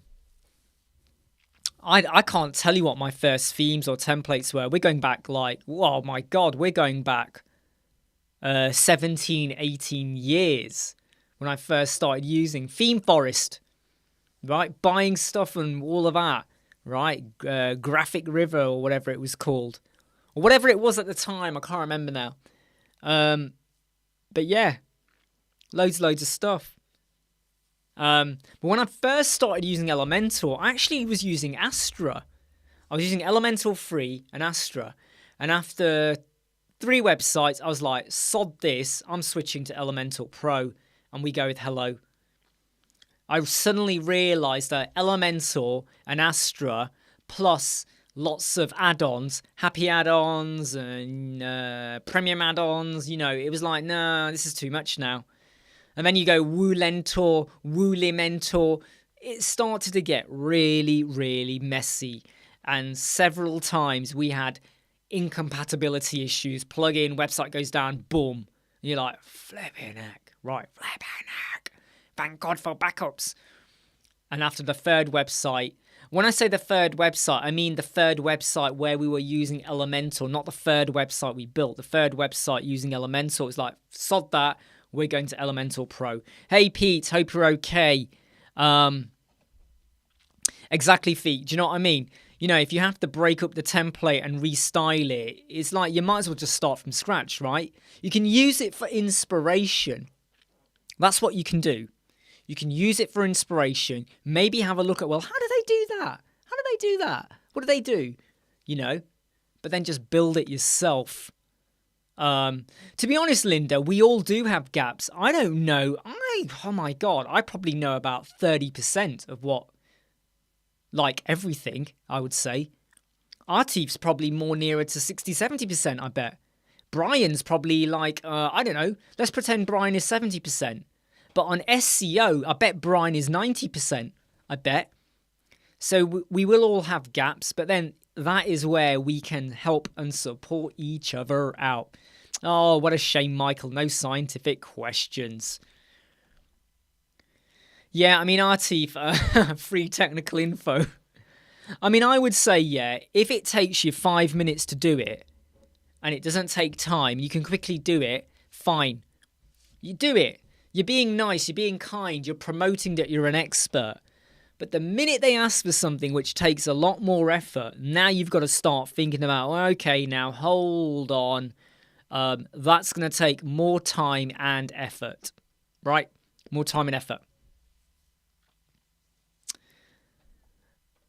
can't tell you what my first themes or templates were. We're going back like, oh my God, we're going back 17, 18 years when I first started using Theme Forest, right? Buying stuff and all of that, right? Graphic River or whatever it was called. Or whatever it was at the time, I can't remember now. But yeah, loads of stuff. But when I first started using Elementor, I actually was using Astra. I was using Elementor 3 and Astra. And after 3 websites, I was like, sod this, I'm switching to Elementor Pro. And we go with hello. I suddenly realized that Elementor and Astra, plus lots of add-ons, happy add-ons and premium add-ons, you know, it was like, nah, this is too much now. And then you go Woolentor, Woolimentor. It started to get really, really messy. And several times we had incompatibility issues. Plug in, website goes down, boom. And you're like, flipping heck. Right, flipping heck. Thank God for backups. And after the third website, when I say the third website, I mean the third website where we were using Elementor, not the third website we built. The third website using Elementor is like, sod that. We're going to Elementor Pro. Hey, Pete, hope you're okay. Exactly, Feet. Do you know what I mean? You know, if you have to break up the template and restyle it, it's like you might as well just start from scratch, right? You can use it for inspiration. That's what you can do. You can use it for inspiration. Maybe have a look at, well, how do they do that? How do they do that? What do they do? You know? But then just build it yourself. To be honest, Linda, we all do have gaps. I don't know. Oh my God, I probably know about 30% of what, like everything, I would say. Artif's probably more nearer to 60, 70%, I bet. Brian's probably like, I don't know, let's pretend Brian is 70%. But on SEO, I bet Brian is 90%, I bet. So we will all have gaps, but then that is where we can help and support each other out. Oh, what a shame, Michael. No scientific questions. Yeah, I mean, Artif, free technical info. I mean, I would say, yeah, if it takes you 5 minutes to do it, and it doesn't take time, you can quickly do it, fine. You do it. You're being nice, you're being kind, you're promoting that you're an expert. But the minute they ask for something which takes a lot more effort, now you've got to start thinking about, well, okay, now hold on. That's going to take more time and effort, right? More time and effort.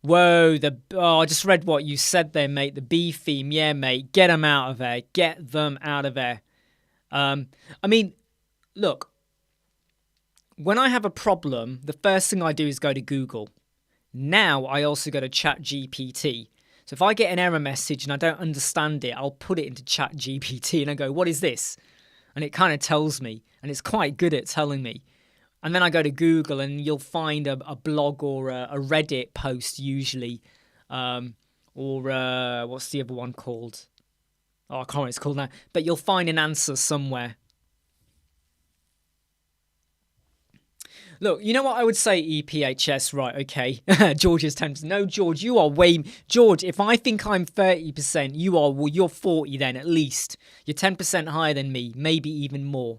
Whoa, I just read what you said there, mate. The B theme, yeah, mate. Get them out of there. Get them out of there. I mean, look. When I have a problem, the first thing I do is go to Google. Now I also go to ChatGPT. So if I get an error message and I don't understand it, I'll put it into ChatGPT and I go, what is this? And it kind of tells me, and it's quite good at telling me. And then I go to Google and you'll find a blog or a Reddit post usually. Or what's the other one called? Oh, I can't remember what it's called now. But you'll find an answer somewhere. Look, you know what I would say, EPHS, right, okay. George is tempted. No, George, you are George, if I think I'm 30%, you're 40 then, at least. You're 10% higher than me, maybe even more.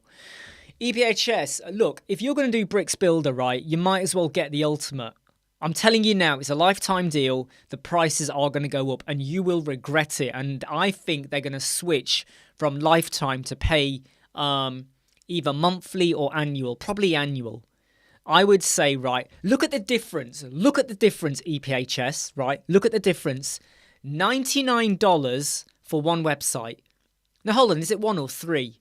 EPHS, look, if you're going to do Bricks Builder, right, you might as well get the ultimate. I'm telling you now, it's a lifetime deal. The prices are going to go up and you will regret it. And I think they're going to switch from lifetime to pay either monthly or annual, probably annual. I would say, right, look at the difference. Look at the difference, EPHS, right? Look at the difference. $99 for one website. Now, hold on, is it one or three?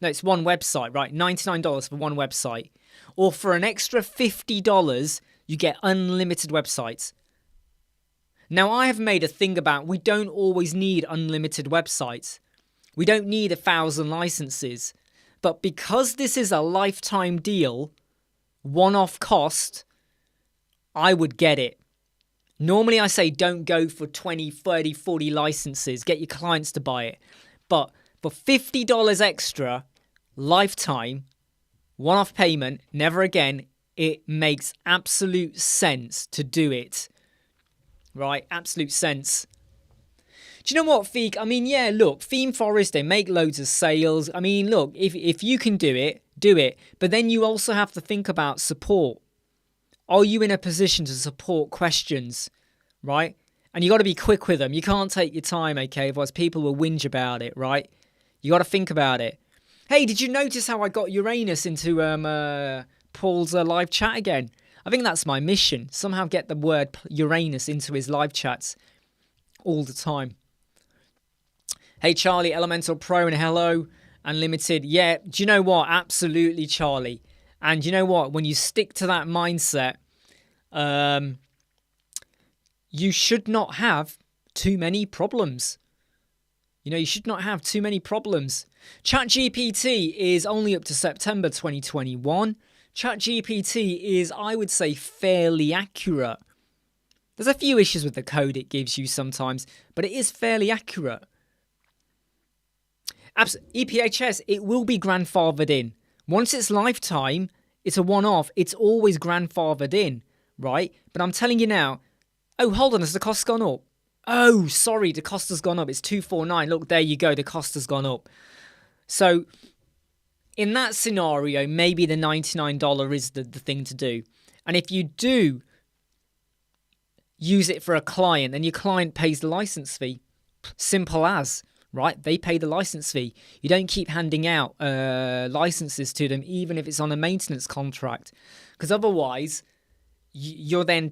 No, it's one website, right? $99 for one website. Or for an extra $50, you get unlimited websites. Now, I have made a thing about we don't always need unlimited websites. We don't need 1,000 licenses. But because this is a lifetime deal, one-off cost, I would get it. Normally I say don't go for 20, 30, 40 licenses. Get your clients to buy it. But for $50 extra, lifetime, one-off payment, never again, it makes absolute sense to do it. Right? Absolute sense. Do you know what, Feek? I mean, yeah, look, Theme Forest, they make loads of sales. I mean, look, if you can do it, do it. But then you also have to think about support. Are you in a position to support questions, right? And you got to be quick with them. You can't take your time, okay? Otherwise people will whinge about it, right? You got to think about it. Hey, did you notice how I got Uranus into Paul's live chat again? I think that's my mission. Somehow get the word Uranus into his live chats all the time. Hey, Charlie, Elemental Pro, and hello, Unlimited. Yeah, do you know what? Absolutely, Charlie. And you know what? When you stick to that mindset, you should not have too many problems. You know, you should not have too many problems. ChatGPT is only up to September 2021. ChatGPT is, I would say, fairly accurate. There's a few issues with the code it gives you sometimes, but it is fairly accurate. EPHS, it will be grandfathered in. Once it's lifetime, it's a one-off. It's always grandfathered in, right? But I'm telling you now, oh, hold on, has the cost gone up? Oh, sorry, the cost has gone up. It's $249. Look, there you go. The cost has gone up. So in that scenario, maybe the $99 is the thing to do. And if you do use it for a client, then your client pays the license fee. Simple as. Right? They pay the license fee. You don't keep handing out licenses to them, even if it's on a maintenance contract, because otherwise you're then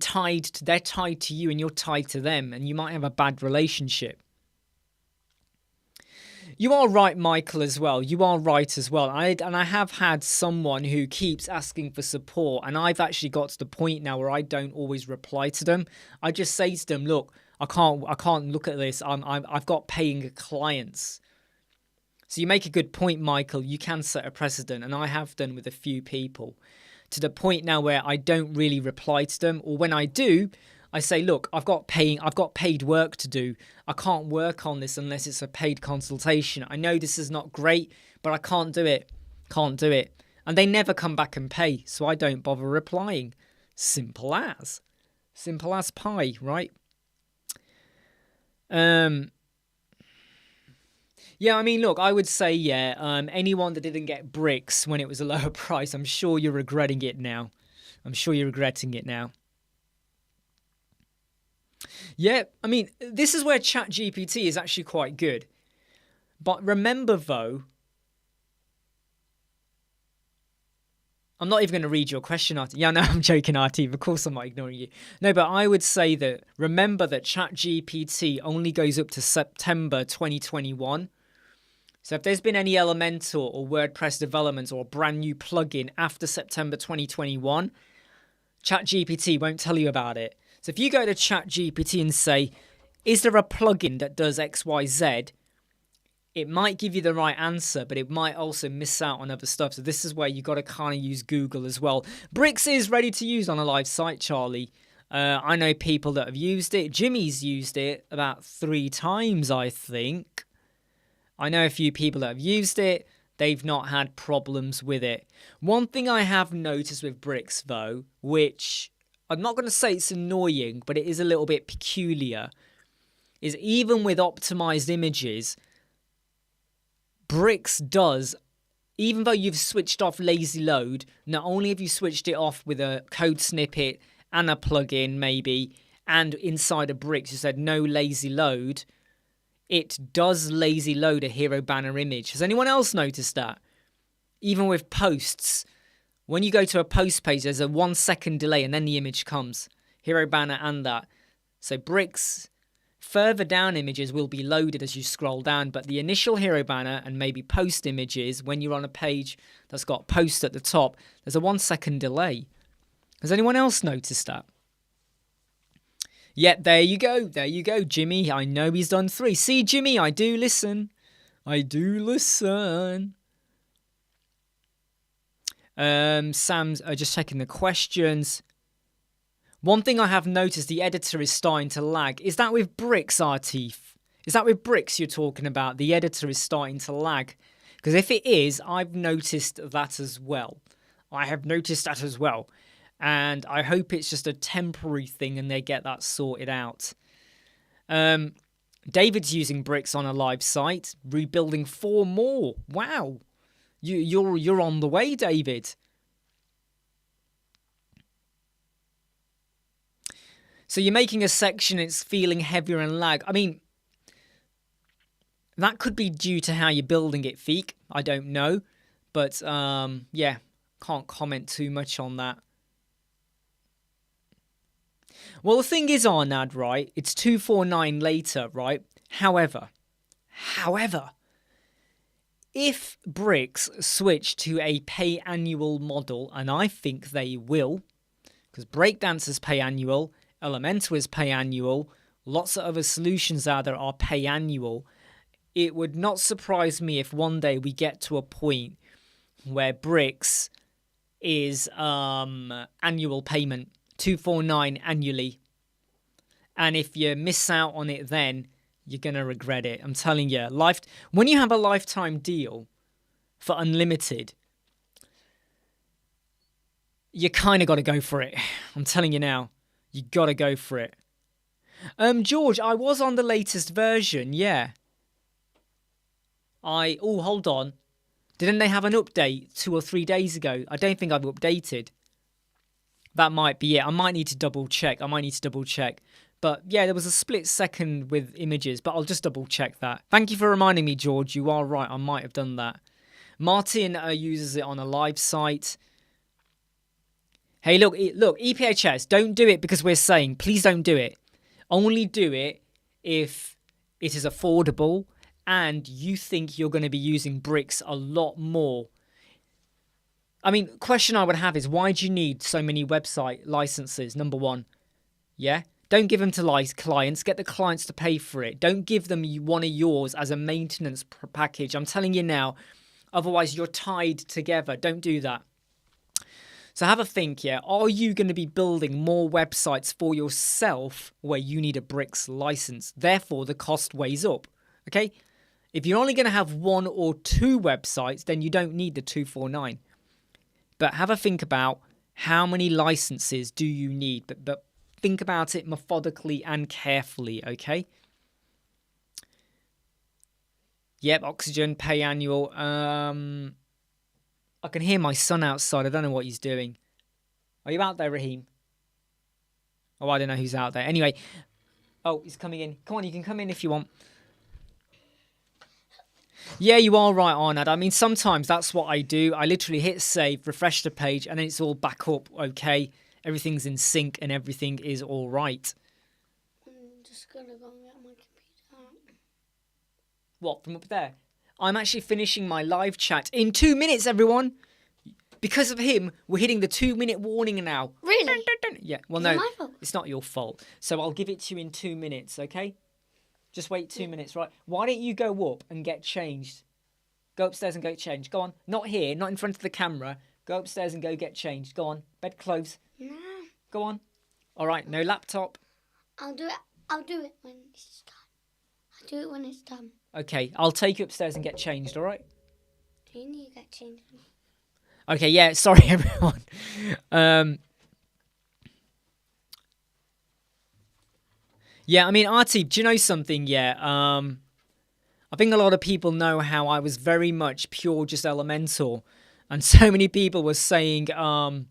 they're tied to you and you're tied to them, and you might have a bad relationship. You are right, Michael, as well. You are right as well. And I have had someone who keeps asking for support, and I've actually got to the point now where I don't always reply to them. I just say to them, look, I can't look at this. I've got paying clients. So you make a good point, Michael. You can set a precedent, and I have done with a few people, to the point now where I don't really reply to them, or when I do, I say, look, I've got paid work to do. I can't work on this unless it's a paid consultation. I know this is not great, but I can't do it. Can't do it. And they never come back and pay, so I don't bother replying. Simple as. Simple as pie, right? Yeah, I mean, look, I would say, anyone that didn't get bricks when it was a lower price, I'm sure you're regretting it now. I'm sure you're regretting it now. Yeah, I mean, this is where ChatGPT is actually quite good. But remember, though, I'm not even going to read your question, Artie. Yeah, no, I'm joking, Artie. Of course I'm not ignoring you. No, but I would say that, remember that ChatGPT only goes up to September 2021. So if there's been any Elementor or WordPress developments or a brand new plugin after September 2021, ChatGPT won't tell you about it. So if you go to ChatGPT and say, is there a plugin that does X, Y, Z? It might give you the right answer, but it might also miss out on other stuff. So this is where you got to kind of use Google as well. Bricks is ready to use on a live site, Charlie. I know people that have used it. Jimmy's used it about 3 times, I think. I know a few people that have used it. They've not had problems with it. One thing I have noticed with Bricks, though, which I'm not going to say it's annoying, but it is a little bit peculiar, is even with optimized images, Bricks does, even though you've switched off lazy load, not only have you switched it off with a code snippet and a plugin maybe, and inside of Bricks you said no lazy load, it does lazy load a hero banner image. Has anyone else noticed that? Even with posts, when you go to a post page, there's a 1 second delay and then the image comes. Hero banner and that. So Bricks, further down images will be loaded as you scroll down, but the initial hero banner and maybe post images, when you're on a page that's got post at the top, there's a 1 second delay. Has anyone else noticed that? Yeah, there you go. There you go, Jimmy. I know he's done 3. See, Jimmy, I do listen. I do listen. Sam's just checking the questions. One thing I have noticed, the editor is starting to lag. Is that with bricks, Artif? Is that with bricks you're talking about? The editor is starting to lag. Because if it is, I've noticed that as well. And I hope it's just a temporary thing and they get that sorted out. David's using bricks on a live site, rebuilding 4 more. Wow. You're on the way, David. So you're making a section, it's feeling heavier and lag. I mean, that could be due to how you're building it, Feek. I don't know. But, yeah, can't comment too much on that. Well, the thing is, Arnad, right? It's 249 later, right? However, if bricks switch to a pay annual model, and I think they will, because Breakdancers pay annual, Elementor is pay annual, lots of other solutions out there are pay annual. It would not surprise me if one day we get to a point where bricks is annual payment, 249 annually. And if you miss out on it then, you're going to regret it. I'm telling you, when you have a lifetime deal for unlimited, you kind of got to go for it. I'm telling you now, you got to go for it. George, I was on the latest version, yeah. Oh, hold on. Didn't they have an update 2 or 3 days ago? I don't think I've updated. That might be it. I might need to double check. But yeah, there was a split second with images, but I'll just double check that. Thank you for reminding me, George. You are right. I might have done that. Martin uses it on a live site. Hey, look, EPHS, don't do it because we're saying. Please don't do it. Only do it if it is affordable and you think you're going to be using bricks a lot more. I mean, question I would have is, why do you need so many website licenses? Number one, yeah? Don't give them to clients. Get the clients to pay for it. Don't give them one of yours as a maintenance package. I'm telling you now, otherwise you're tied together. Don't do that. So have a think, yeah? Are you going to be building more websites for yourself where you need a bricks license? Therefore, the cost weighs up, okay? If you're only going to have 1 or 2 websites, then you don't need the 249. But have a think about how many licenses do you need. But think about it methodically and carefully, okay? Yep, Oxygen, pay annual. I can hear my son outside. I don't know what he's doing. Are you out there, Raheem? Oh, I don't know who's out there. Anyway. Oh, he's coming in. Come on, you can come in if you want. Yeah, you are right, Arnad. I mean, sometimes that's what I do. I literally hit save, refresh the page, and then it's all back up, okay? Everything's in sync and everything is all right. I'm just going to go and get my computer out. What, from up there? I'm actually finishing my live chat in 2 minutes, everyone. Because of him, we're hitting the 2-minute warning now. Really? Dun, dun, dun. Yeah, well, no, my fault? It's not your fault. So I'll give it to you in 2 minutes, okay? Just wait 2 minutes, right? Why don't you go up and get changed? Go upstairs and go change. Go on. Not here, not in front of the camera. Go upstairs and go get changed. Go on. Bed clothes. No. Go on. All right, no laptop. I'll do it when it's done. I'll do it when it's done. Okay, I'll take you upstairs and get changed, all right? Do you need to get changed? Okay, yeah, sorry, everyone. Yeah, I mean, Artie, do you know something? Yeah, I think a lot of people know how I was very much pure just Elementor. And so many people were saying, you got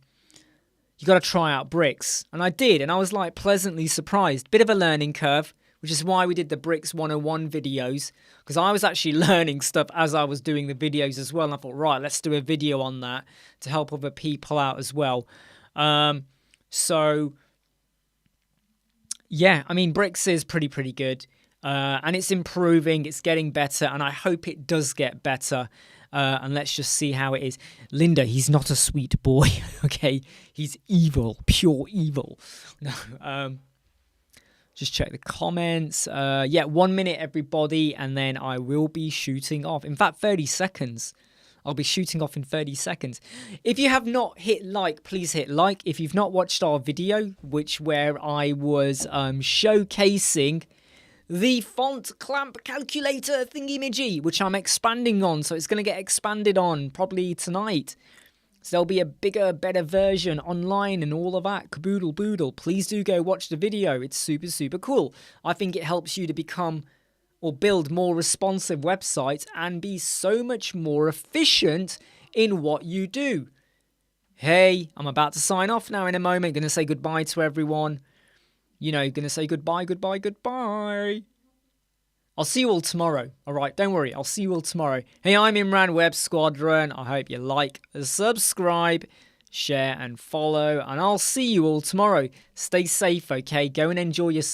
to try out bricks. And I did, and I was like pleasantly surprised. Bit of a learning curve, which is why we did the Bricks 101 videos. Because I was actually learning stuff as I was doing the videos as well. And I thought, right, let's do a video on that to help other people out as well. So, yeah, I mean, bricks is pretty good. And it's improving, it's getting better, and I hope it does get better. And let's just see how it is. Linda, he's not a sweet boy, okay? He's evil, pure evil. No, just check the comments. Yeah, 1 minute, everybody, and then I will be shooting off. In fact, 30 seconds. I'll be shooting off in 30 seconds. If you have not hit like, please hit like. If you've not watched our video, where I was showcasing the font clamp calculator thingy-majig, which I'm expanding on, so it's going to get expanded on probably tonight. So there'll be a bigger, better version online and all of that. Caboodle boodle. Please do go watch the video. It's super, super cool. I think it helps you to become or build more responsive websites and be so much more efficient in what you do. Hey, I'm about to sign off now in a moment. Going to say goodbye to everyone. You know, going to say goodbye, goodbye, goodbye. I'll see you all tomorrow. All right, don't worry. I'll see you all tomorrow. Hey, I'm Imran, Web Squadron. I hope you like, subscribe, share, and follow. And I'll see you all tomorrow. Stay safe, okay? Go and enjoy your